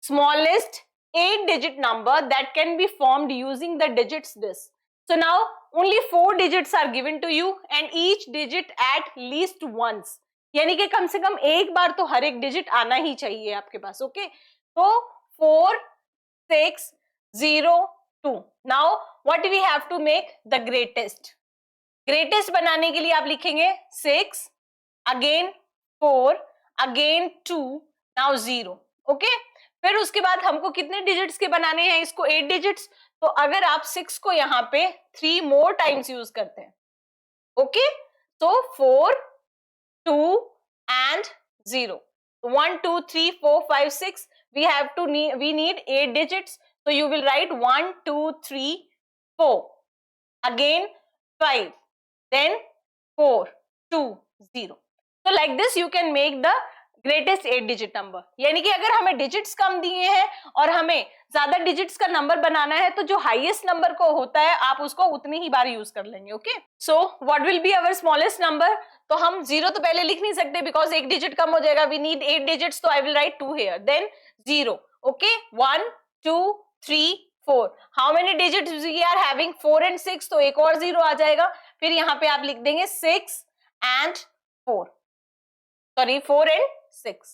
smallest 8-digit number that can be formed using the digits this. So now only 4 digits are given to you and each digit at least once, यानी कि कम से कम एक बार तो हर एक digit आना ही चाहिए आपके पास. Okay, तो 4 6 0 2. Now what we have to make the greatest. Greatest बनाने के लिए आप लिखेंगे 6 अगेन 4 अगेन 2 नाउ 0. ओके, फिर उसके बाद हमको कितने डिजिट्स के बनाने हैं इसको, 8 डिजिट्स. तो अगर आप 6 को यहाँ पे 3 मोर टाइम्स यूज करते हैं, ओके, तो 4 2 and 0, 1 2 3 4 5 6, we need 8 digits, so you will write 1 2 3 4 again 5 then 4 2 0. So like this you can make the greatest 8 digit number. यानी कि अगर हमें डिजिट्स कम दिए हैं और हमें ज्यादा डिजिट्स का नंबर बनाना है तो जो हाईएस्ट नंबर को होता है आप उसको उतनी ही बार यूज कर लेंगे. Okay, so what will be our smallest number. तो हम 0 तो पहले लिख नहीं सकते बिकॉज एक डिजिट कम हो जाएगा. वी नीड 8 डिजिट्स, तो I will write 2 here, then 0. Okay, 1 2 3 4. How many digits we are having, 4 and 6, तो एक और 0 आ जाएगा. फिर यहाँ पे आप लिख देंगे 6 and 4, सॉरी 4 and 6,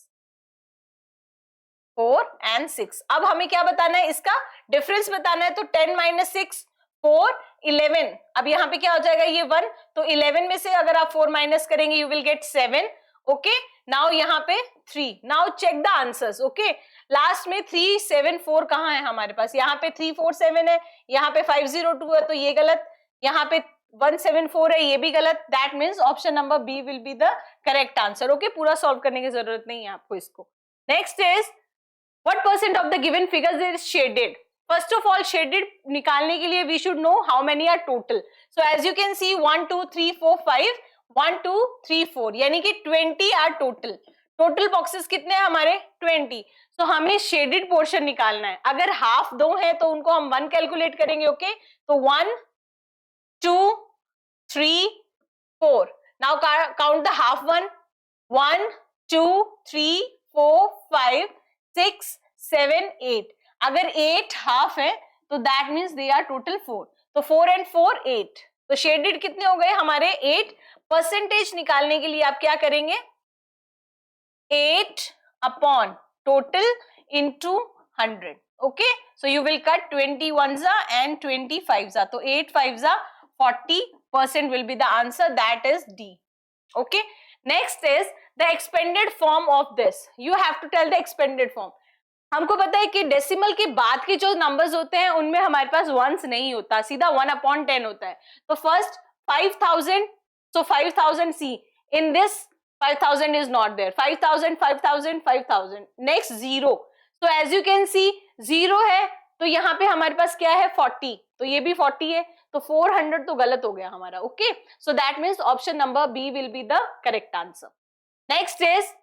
4 and 6. अब हमें क्या बताना है, इसका डिफरेंस बताना है. तो 10 - 6 4 11. अब यहाँ पे क्या हो जाएगा, ये 1, तो 11 में से अगर आप 4 माइनस करेंगे you will get 7. Okay, now यहाँ पे 3. Now check the answers. Okay, last में 3 7 4 कहाँ है हमारे पास, यहाँ पे 3 4 7 है, यहाँ पे 5 0 2 है, तो ये गलत. यहाँ पे 1 7 4 है, ये भी गलत. That means option number B will be the correct answer. Okay, पूरा सॉल्व करने की जरूरत नहीं है आपको इसको. Next is what percent of the given figures is shaded. First of all shaded निकालने के लिए we should know how many are total. So as you can see 1 2 3 4 5 1 2 3 4, यानी कि 20 आर टोटल. टोटल बॉक्सेस कितने हैं हमारे, 20. तो हमें शेडेड पोर्शन निकालना है. अगर हाफ दो है तो उनको हम 1 कैलकुलेट करेंगे. ओके, तो 1 2 3 4. Now count the half one. 1 2 3 4 5 6 7 8. अगर 8 हाफ है तो that means they are total 4. तो 4 and 4 8. तो शेडेड कितने हो गए हमारे 8. परसेंटेज निकालने के लिए आप क्या करेंगे, 8 upon total into 100. Okay, so you will cut 21 and 25. तो 8 5 40% will be the answer, that is D. Okay, next is the expanded form of this. You have to tell the expanded form. हमको पता है कि decimal के बाद के जो numbers होते हैं उनमें हमारे पास वंस नहीं होता, सीधा 1/10 होता है. तो first 5000, so 5000 C. In this 5000 is not there. 5000 5000 5000. Next 0. So as you can see 0 है तो यहाँ पे हमारे पास क्या है 40, तो ये भी 40 है, तो 400 तो गलत हो गया हमारा. Okay, so that means option number B will be the correct answer. Next is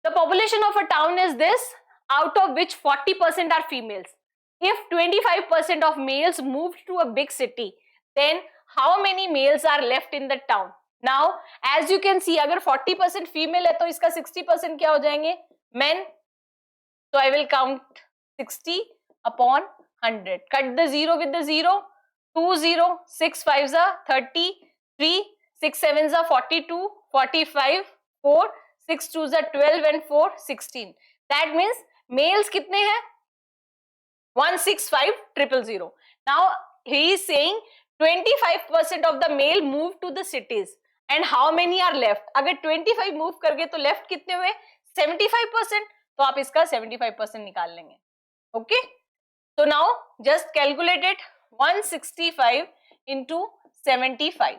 the population of a town is this, out of which 40% are females. If 25% of males moved to a big city, then how many males are left in the town? Now, as you can see, अगर 40% female है तो इसका 60% क्या हो जाएंगे men. So I will count 60 upon 100. Cut the 0 with the 0. 2 0, 6 5s are 30, 3 6 7s are 42, 45, 4 6 2s are 12 and 4 16. That means males कितने हैं? 165,000. Now he is saying 25% of the male moved to the cities and how many are left? अगर 25 move कर गए तो left कितने हुए? 75%. तो आप इसका 75% निकाल लेंगे. Okay, so now just calculate it. 165 into 75.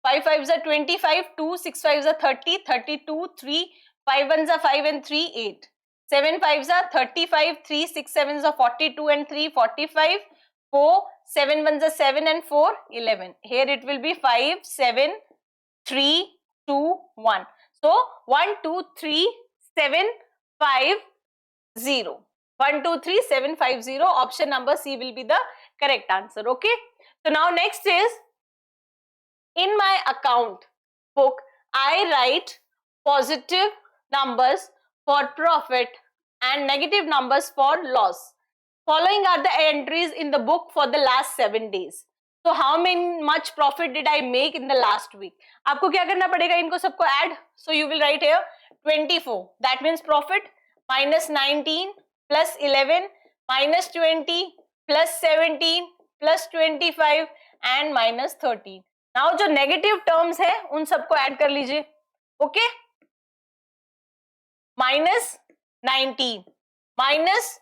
5 5s are 25, 2 6 5s are 30, 32, 3 5 1s are 5 and 3 8. 7 5s are 35, 3 6 7s are 42 and 3 45, 4 7 1s are 7 and 4 11. Here it will be 5 7 3 2 1. So 1 2 3 7 5 0. 1 2 3 7 5 0. Option number C will be the correct answer. Okay. So now next is, in my account book, I write positive numbers for profit and negative numbers for loss. Following are the entries in the book for the last 7 days. So how much profit did I make in the last week? आपको क्या करना पड़ेगा? इनको सबको add. So you will write here 24. That means profit minus 19 plus 11 minus 20 plus 17 plus 25 and minus 13. Now जो negative terms है उन सबको add कर लीजिए. Okay? Minus 19 minus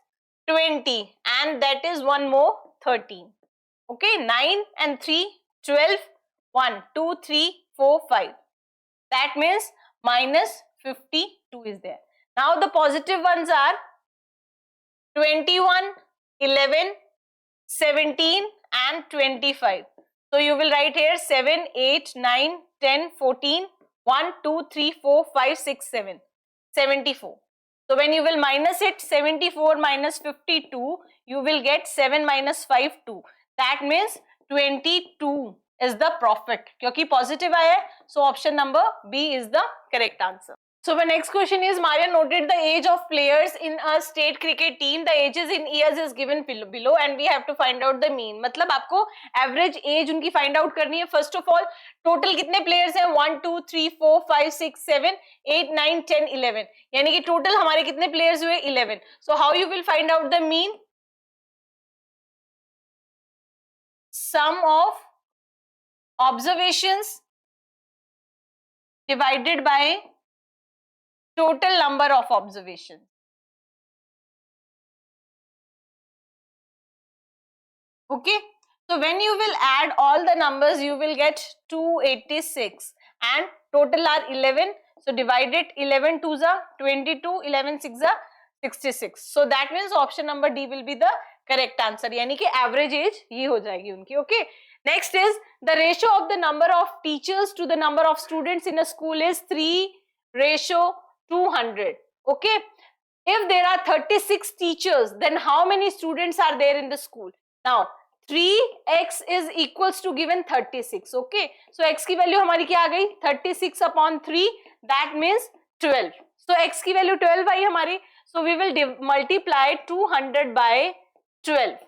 20 and that is one more 13. Okay, 9 and 3 12, 1 2 3 4 5. That means minus 52 is there. Now the positive ones are 21, 11, 17 and 25. So you will write here 7, 8, 9, 10, 14, 1, 2, 3, 4, 5, 6, 7, 74. So when you will minus it, 74 minus 52, you will get 7 minus 5, 2. That means 22 is the profit. क्योंकि positive आया है, so option number B is the correct answer. So the next question is, Maria noted the age of players in a state cricket team. The ages in years is given below and we have to find out the mean. मतलब आपको average age उनकी find out करनी है. First of all, total कितने players हैं? 1, 2, 3, 4, 5, 6, 7, 8, 9, 10, 11. यानी कि total हमारे कितने players हुए? 11. So how you will find out the mean? Sum of observations divided by total number of observations. Okay, so when you will add all the numbers, you will get 286 and total are 11. So divide it, 11 2s are 22, 11 6s are 66. So that means option number D will be the correct answer. यानी कि average age ये हो जाएगी उनकी. Okay. Next is, the ratio of the number of teachers to the number of students in a school is 3:200. Okay. If there are 36 teachers, then how many students are there in the school? Now 3x is equals to given 36. Okay. So x की value हमारी क्या आ गई? 36 upon 3. That means 12. So x की value 12 आई हमारी. So we will multiply 200 by 12.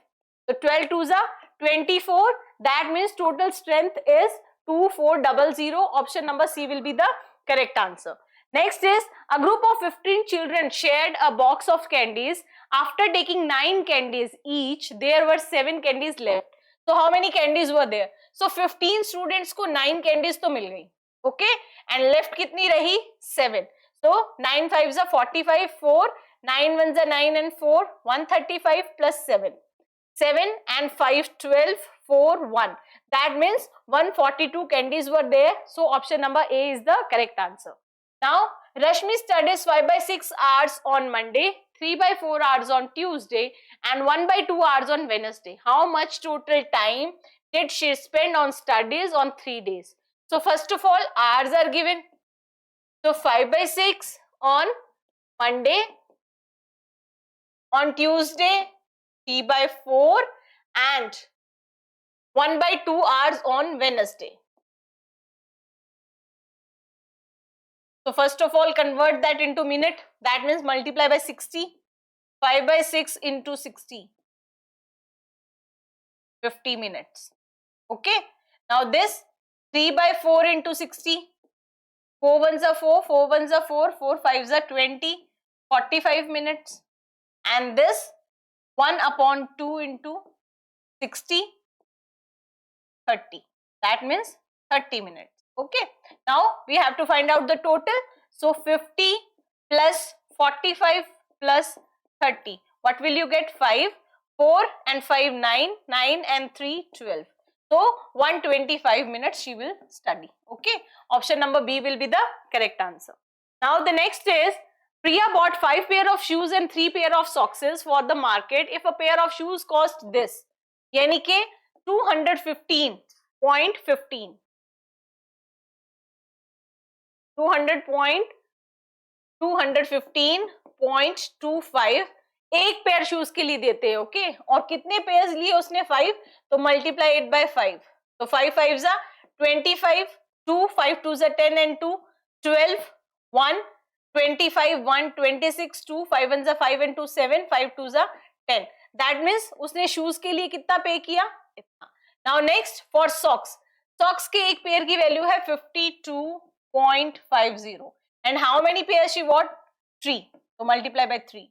So 12 2s are 24. That means total strength is 2400. Option number C will be the correct answer. Next is, a group of 15 children shared a box of candies. After taking 9 candies each, there were 7 candies left. So how many candies were there? So 15 students को 9 candies तो मिल गई. Okay, and left कितनी रही? 7. So 9 5s are 45, 4, 9 1s are 9 and 4, 135 plus 7. 7 and 5 12, 4 1. That means 142 candies were there. So option number A is the correct answer. Now Rashmi studies 5 by 6 hours on Monday, 3 by 4 hours on Tuesday and 1 by 2 hours on Wednesday. How much total time did she spend on studies on 3 days? So first of all, hours are given. So 5 by 6 on Monday, on Tuesday 3 by 4 and 1 by 2 hours on Wednesday. So first of all, convert that into minute. That means multiply by 60. 5 by 6 into 60. 50 minutes. Okay. Now this 3 by 4 into 60. 4 ones are 4, 4 ones are 4, 4 fives are 20, 45 minutes. And this 1 upon 2 into 60, 30. That means 30 minutes. Okay. Now we have to find out the total. So 50 plus 45 plus 30. What will you get? 5. 4 and 5, 9. 9 and 3, 12. So 125 minutes she will study. Okay. Option number B will be the correct answer. Now the next is, Priya bought 5 pair of shoes and 3 pair of socks for the market. If a pair of shoes cost this, यानी के 215.15, 215.25 एक pair shoes के लिए देते हैं. Okay. और कितने pairs लिए उसने? 5. तो मल्टीप्लाई इट बाय 5. तो 5 5 जा 25, 2 5 2 जा 10 and 2 12, 1 25, 1 26, 2 5 1 जा 5 and 2 7, 5 2 जा 10. दैट मीन्स उसने शूज के लिए कितना पे किया? इतना. Now next for socks. Socks के एक पेयर की वैल्यू है 52.50 and how many pair she bought? 3. तो multiply by 3.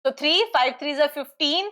So 3, 5 3s are 15,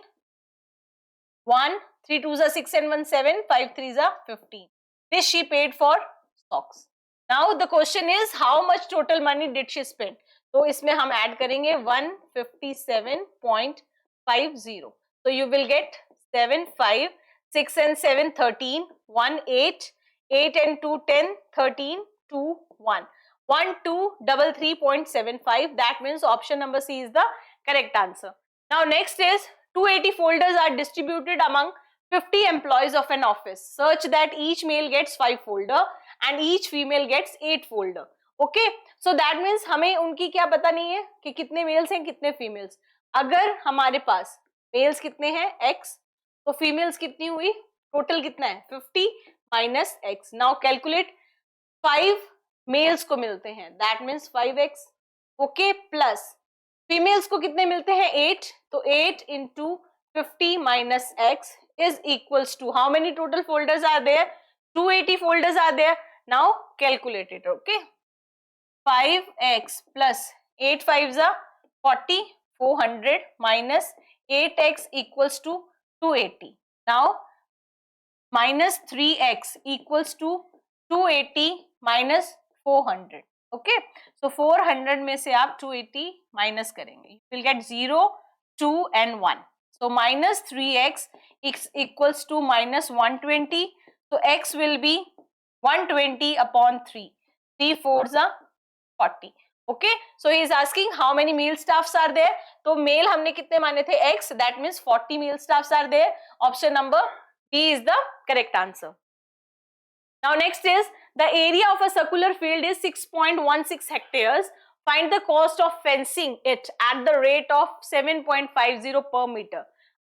1, 3 2s are 6 and 1 7, 5 3s are 15. This she paid for socks. Now the question is how much total money did she spend? तो इसमें हम add करेंगे 157.50. So you will get 7 5, 6 and 7 13, 1 8, 8 and 2 10, 13, 2 1. 1233.75. That means option number C is the correct answer. Now next is 280 folders are distributed among 50 employees of an office such that each male gets 5 folder and each female gets 8 folder. Okay, so that means हमें उनकी क्या पता नहीं है कि कितने mails हैं कितने फीमेल्स. अगर हमारे पास मेल्स कितने हैं x, तो फीमेल्स कितनी हुई? टोटल कितना है? 50 minus x. Now calculate. 5 males को मिलते हैं, that means 5x. Okay. Plus females को कितने मिलते हैं? 8. तो 8 into 50 minus x is equals to how many total folders are there? 280 folders are there. Now calculate it. Okay. 5x plus 8 5s are 40, 400 minus 8x equals to 280. Now minus 3x equals to 280 minus 400. Okay. So 400 में से आप 280 minus करेंगे. You will get 0, 2 and 1. So minus 3x equals to minus 120. So x will be 120 upon 3. 3 4s are 40. Okay. So he is asking how many male staffs are there. तो male हमने कितने माने थे? x. That means 40 male staffs are there. Option number B is the correct answer. Now next is, the area of a circular field is 6.16 hectares. Find the cost of fencing it at the rate of 7.50 per meter.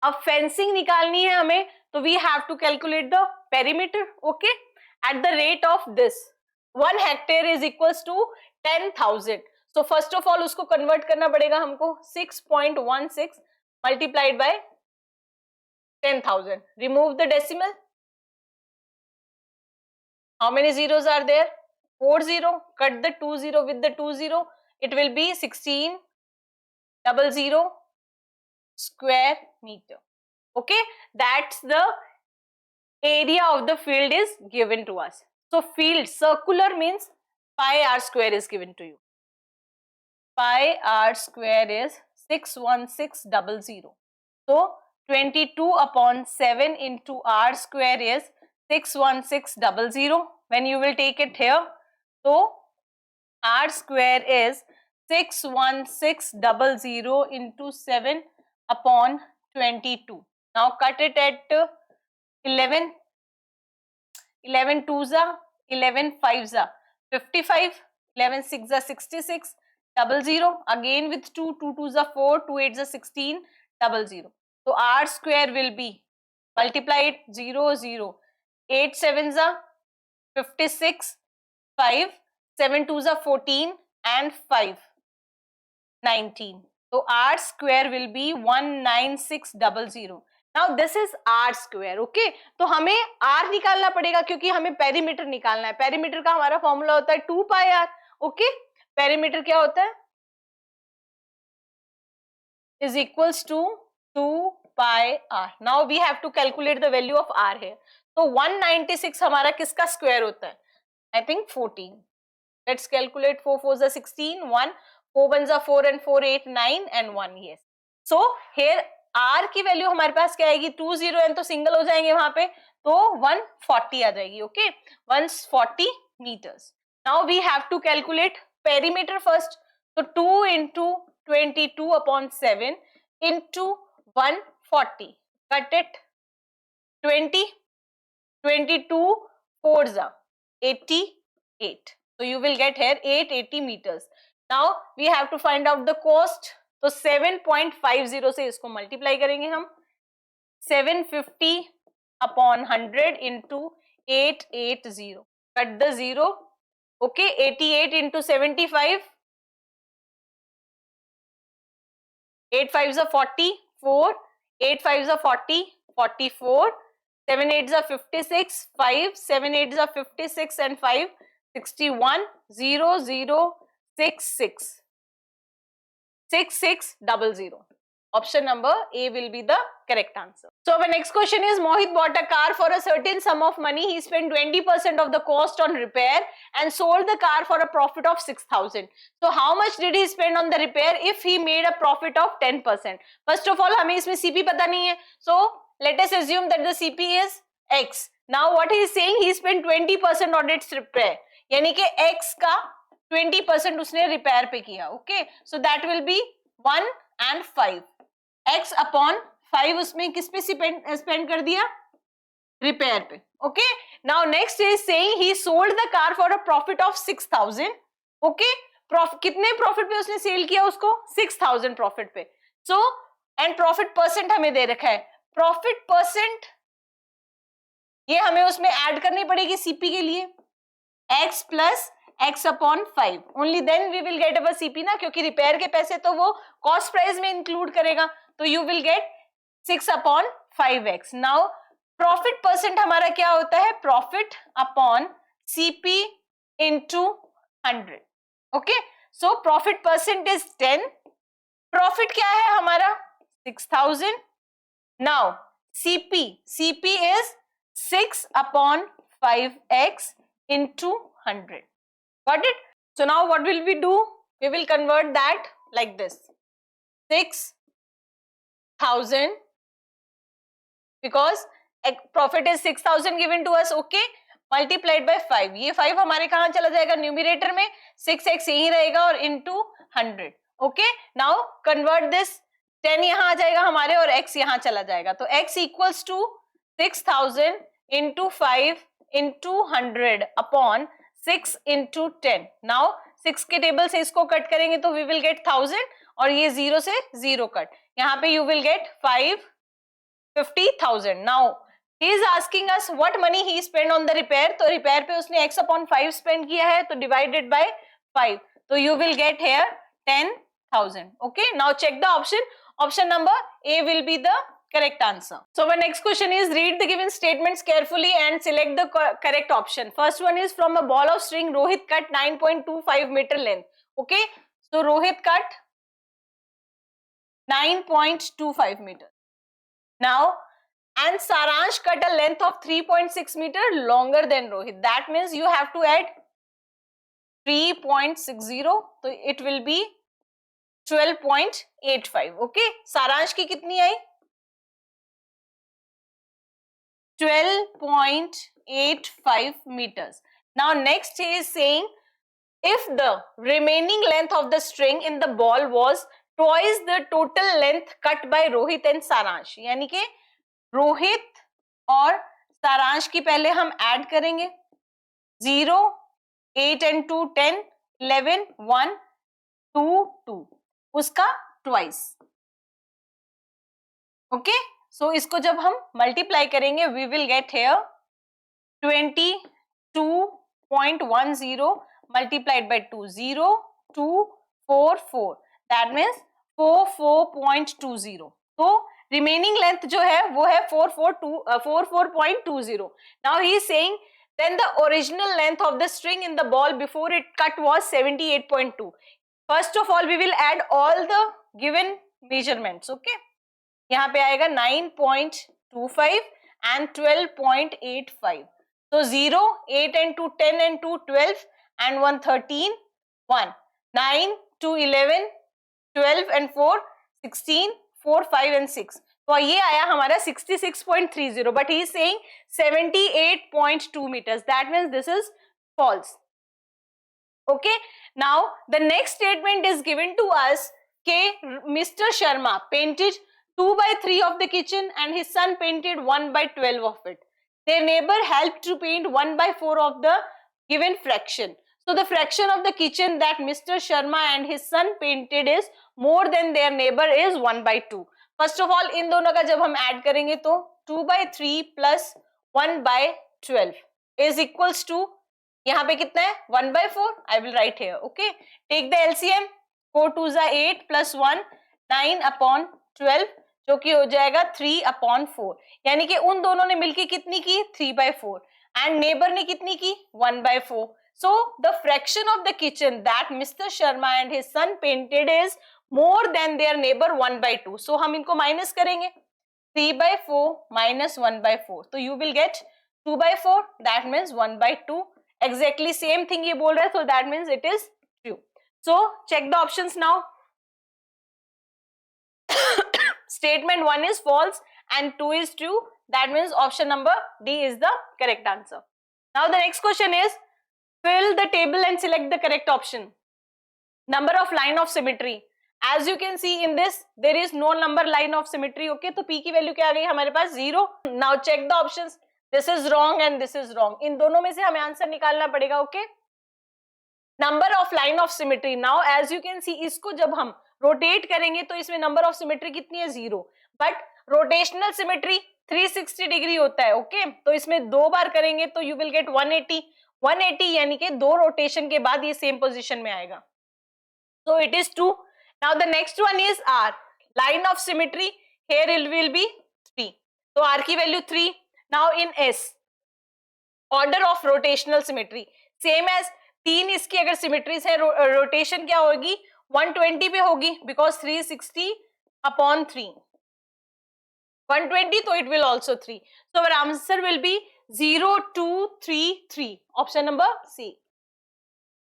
अब fencing निकालनी है हमें, तो we have to calculate the perimeter. Okay, at the rate of this 1 hectare is equals to 10,000. So first of all उसको convert करना पड़ेगा हमको. 6.16 multiplied by 10,000. Remove the decimal. How many zeros are there? 4 0. Cut the 2 0 with the 2 0. It will be 1600 square meter. Okay, that's the area of the field is given to us. So field circular means pi r square is given to you. Pi r square is 61600. So 22 upon 7 into r square is 61600. When you will take it here, so r square is 61600 into 7 upon 22. Now cut it at 11. 11 2s are 11 5s are 55. 11 6s are 66. 00 again with 2 2 2s are 4. 2 8s are 16. 00. So r square will be, multiply it, 0 0. 8 7s are 56. 5 7 2s are 14 and 5 19. So r square will be 19600. Now this is r square. Okay, तो हमें r निकालना पड़ेगा क्योंकि हमें perimeter निकालना है. Perimeter का हमारा फॉर्मूला होता है 2 पाई r. ओके, पेरीमीटर क्या होता है? is equals to 2 pi r. Now we have to calculate the value of r here. तो 196 हमारा किसका स्क्वायर होता है? I think 14. Let's calculate. 4 4s are 16, 1 4 1s are 4 and 4 8 9 and 1. Yes. So here r की value हमारे पास क्या आएगी? 20 n तो सिंगल हो जाएंगे वहां पे, तो 140 आ जाएगी. Okay, 140 meters. Now we have to calculate perimeter first. So 2 into 22 upon 7 into 140. Cut it. 20 22 4s are 88. So you will get here 880 meters. Now we have to find out the cost. तो 7.50 से इसको multiply करेंगे हम. 750 upon 100 into 880. Cut the zero. Okay, 88 into 75. 8 5s are 40, 4. 8 5s are 40, 44. 7 8s are 56, 5. 7 8s are 56 and 5. 61 0 0 6 6 6 6 0 0. Option number A will be the correct answer. So our next question is, Mohit bought a car for a certain sum of money. He spent 20% of the cost on repair and sold the car for a profit of 6,000. So how much did he spend on the repair if he made a profit of 10%? First of all, हमें इसमें CP पता नहीं है. So let us assume that the CP is X. Now what he is saying, he spent 20% on its repair. यानी कि X का 20% उसने repair पे किया. Okay, so that will B 1 and 5. X upon 5 उसमें किस पे स्पेंड कर दिया? रिपेयर पे. Okay, now next is saying he sold the car for a profit of 6,000. Okay, कितने प्रॉफिट पे उसने सेल किया उसको? 6,000 प्रॉफिट पे. सो एंड प्रॉफिट परसेंट हमें दे रखा है. प्रॉफिट परसेंट ये हमें उसमें ऐड करनी पड़ेगी सीपी के लिए. x plus x upon 5. Only then we will get our CP ना, क्योंकि रिपेयर के पैसे तो वो कॉस्ट प्राइस में इंक्लूड करेगा. तो you will gate 6 upon 5x. Now profit percent हमारा क्या होता है? Profit upon CP into 100. Okay, so profit percent is 10. Profit क्या है हमारा? 6,000. Now CP is 6 upon 5x into 100. Got it? So now what will we do? We will convert that like this. 6,000 because profit is 6,000 given to us. Okay, multiplied by 5. ये 5 हमारे कहाँ चला जाएगा? Numerator में. 6x यही रहेगा और into 100. Okay, now convert this. 10 यहाँ आ जाएगा हमारे और x यहाँ चला जाएगा. तो x equals to 6,000 into 5 into 100 upon 6 into 10. Now 6 के टेबल से इसको कट करेंगे तो we will get 1000 और ये 0 से 0 कट. यहाँ पे you will get 50,000. Now he is asking us what money he spent on the repair. तो रिपेयर पे उसने x upon 5 spend किया है तो divided by 5. तो you will get here 10,000. Okay, now check the option. Option number A will be the correct answer. So our next question is, read the given statements carefully and select the correct option. First one is, from a ball of string Rohit cut 9.25 meter length. Okay, so Rohit cut 9.25 meter. Now and Saransh cut a length of 3.6 meter longer than Rohit. That means you have to add 3.60, so it will be 12.85. Okay, Saransh की कितनी आई? 12.85 meters. Now next he is saying, if the remaining length of the string in the ball was twice the total length cut by Rohit and Saransh. यानी कि रोहित और सारांश की पहले हम add करेंगे. 0, 8 and 2 10, 11, 1, 2, 2. उसका twice. ओके, सो इसको जब हम मल्टीप्लाई करेंगे we will get here 22.10 multiplied by 2, 0, 2, 4, 4. That means 44.20. तो remaining length जो है वो है 44.20. Now he is saying then the original length of the string in the ball before it cut was 78.2. First of all we will add all the given measurements. Okay, यहाँ पे आएगा 9.25 and 12.85. So 0, 8 and 2, 10 and 2, 12 and 1, 13, 1, 9, 2, 11, 12 and 4, 16, 4, 5 and 6. तो ये आया हमारा 66.30, but he is saying 78.2 meters. That means this is false. Okay, now the next statement is given to us कि Mr. Sharma painted 2/3 of the kitchen and his son painted 1/12 of it. Their neighbor helped to paint 1/4 of the given fraction. So the fraction of the kitchen that Mr. Sharma and his son painted is more than their neighbor is 1/2. First of all इन दोनों का जब हम add करेंगे तो 2/3 plus 1/12 is equals to यहाँ पे कितना है 1/4. I will write here. Okay, take the LCM. 4 2s are 8 plus 1 9/12 जो कि हो जाएगा 3/4. यानी कि उन दोनों ने मिलके कितनी की 3/4 एंड नेबर ने कितनी की 1/4. So the fraction of the kitchen that Mr. Sharma and his son painted is more than their neighbor 1/2. So हम इनको माइनस करेंगे 3/4 minus 1/4. तो you will get 2/4. That means 1/2. Exactly same thing ये बोल रहा है. So that means it is true. So check the options now. Statement 1 is false and 2 is true. That means option number D is the correct answer. Now the next question is fill the table and select the correct option. Number of line of symmetry. As you can see in this, there is no number line of symmetry. Okay, तो P की value क्या आ गई हमारे पास 0. Now check the options. This is wrong and this is wrong. इन दोनों में से हमें answer निकालना पड़ेगा. Okay. Number of line of symmetry. Now as you can see, इसको जब हम रोटेट करेंगे तो इसमें नंबर ऑफ सिमेट्री कितनी है 0. बट रोटेशनल सिमेट्री 360 डिग्री होता है. ओके, तो इसमें दो बार करेंगे तो यू विल गेट 180 यानी कि दो रोटेशन के बाद ये सेम पोजीशन में आएगा. So it is 2. Now the next one is R. Line of symmetry here it will be 3. तो आर की value 3. Now in S order of rotational symmetry same as 3 इसकी अगर सिमेट्रीज है रोटेशन क्या होगी 120 पे होगी बिकॉज 360/3 120 तो it will also 3. So our answer will be 0 2 3 3 option number C.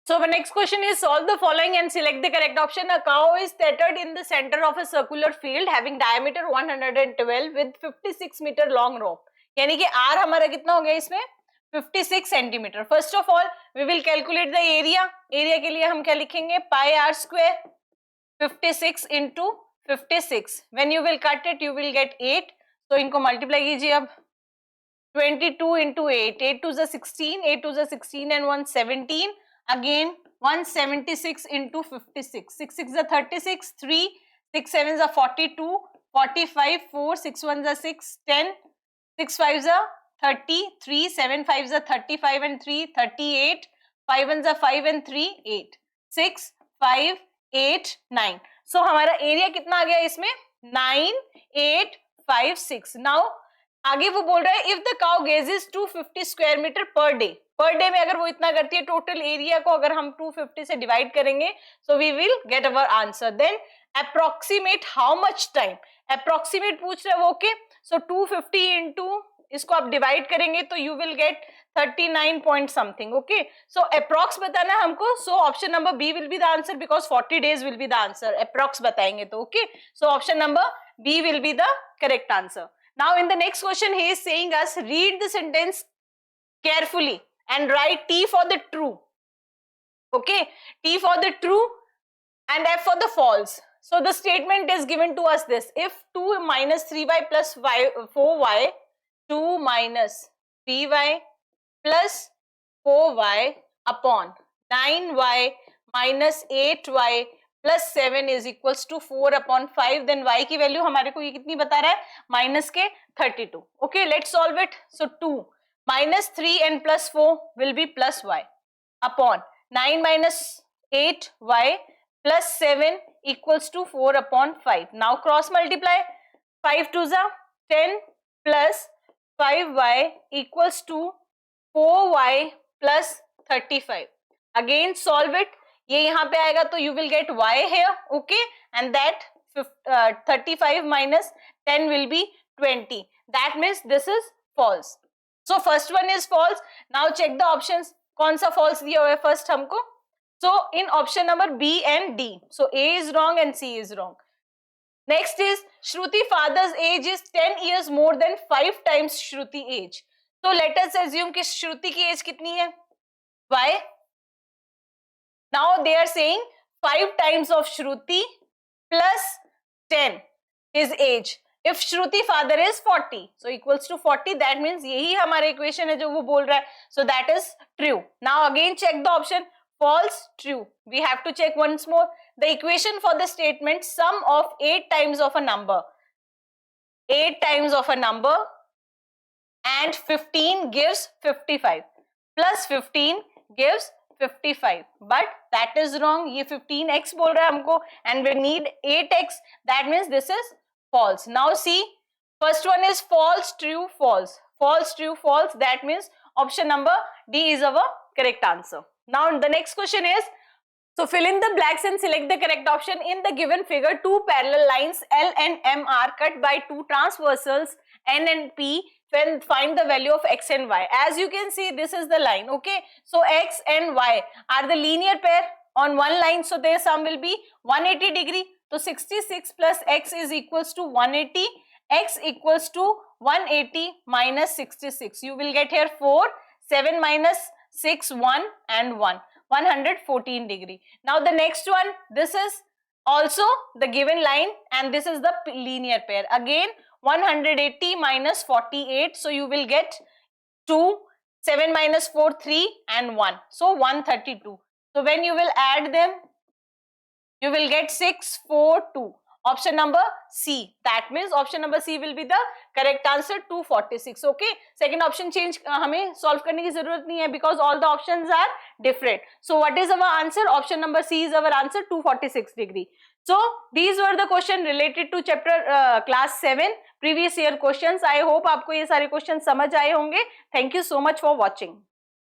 So the next question is solve the following and select the correct option. A cow is tethered in the center of a circular field having diameter 112 with 56 meter long rope. यानी कि R हमारा कितना हो गया इसमें 56 centimetre. First of all we will calculate the area. Area के लिए हम क्या लिखेंगे pi r square 56 into 56. When you will cut it you will get 8. तो इनको मल्टीप्लाई कीजिए अब 22 into 8. 8 2 is 16, 8 2 is 16 and 1 17. Again 176 into 56. 6 6 is 36. 3 6 7 is 42. 45 4 6 1 is 6 10. 6 5 is 30. 3 7 5 is 35 and 3 38. 5 1 is 5 and 3 8. 6 5 8 9. So हमारा एरिया कितना आ गया इसमें 9 8 5 6. नाउ आगे वो बोल रहा है if the cow grazes 250 square meter per day में अगर वो इतना करती है टोटल एरिया को अगर हम 250 से डिवाइड करेंगे so we will get our answer. Then approximate how much time. Approximate पूछ रहे हैं वो. ओके, सो 250 इंटू इसको आप डिवाइड करेंगे तो you will get 39 point something. Okay, so approx बताना है हमको. So option number B will be the answer because 40 days will be the answer. Approx बताएंगे तो. Okay, so option number B will be the correct answer. Now in the next question he is saying us read the sentence carefully and write T for the true. Okay, T for the true and F for the false. So the statement is given to us this: if 2 minus 3y plus 4y, 2 minus 3y plus 4y upon 9y minus 8y plus 7 is equals to 4/5. Then y की value हमारे को ये कितनी बता रहा है minus के 32. Okay, let's solve it. So 2 minus 3 and plus 4 will be plus y upon 9 minus 8y plus 7 equals to 4 upon 5. Now cross multiply. 5 to the 10 plus 5y equals to 4y plus 35. Again solve it. ये यहाँ पे आएगा तो you will get y here, okay, and that 35 minus 10 will be 20. That means this is false. So first one is false. Now check the options. कौन सा false दिया हुआ है first हमको? So in option number B and D. So A is wrong and C is wrong. Next is Shruti father's age is 10 years more than 5 times Shruti age. So let us assume कि Shruti की age कितनी है? Why? Now they are saying 5 times of Shruti plus 10 his age. If Shruti father is 40, so equals to 40, that means यही हमारा equation है जो वो बोल रहा है. So that is true. Now again check the option. False, true. We have to check once more. The equation for the statement sum of 8 times of a number. 8 times of a number and 15 gives 55. Plus 15 gives 55. But that is wrong. ये 15x बोल रहा है हमको and we need 8x. That means this is false. Now see, first one is false, true, false. False, true, false. That means option number D is our correct answer. Now the next question is, so fill in the blanks and select the correct option. In the given figure, two parallel lines L and M are cut by two transversals N and P. When find the value of x and y. As you can see, this is the line, okay. So x and y are the linear pair on one line, so their sum will be 180 degree. So 66 plus x is equals to 180. X equals to 180 minus 66. You will get here 4, 7 minus 6, 1 and 1. 114 degree. Now the next one, this is also the given line and this is the linear pair. Again 180 minus 48. So you will get 2, 7 minus 4, 3 and 1. So 132. So when you will add them, you will get 6, 4, 2. Option number C. That means option number C will be the correct answer, 246. Okay. Second option change हमें solve करने की जरूरत नहीं है because all the options are different. So what is our answer? Option number C is our answer, 246 degree. So these were the question related to chapter class 7 previous year questions. I hope आपको ये सारे questions समझ आए होंगे. Thank you so much for watching.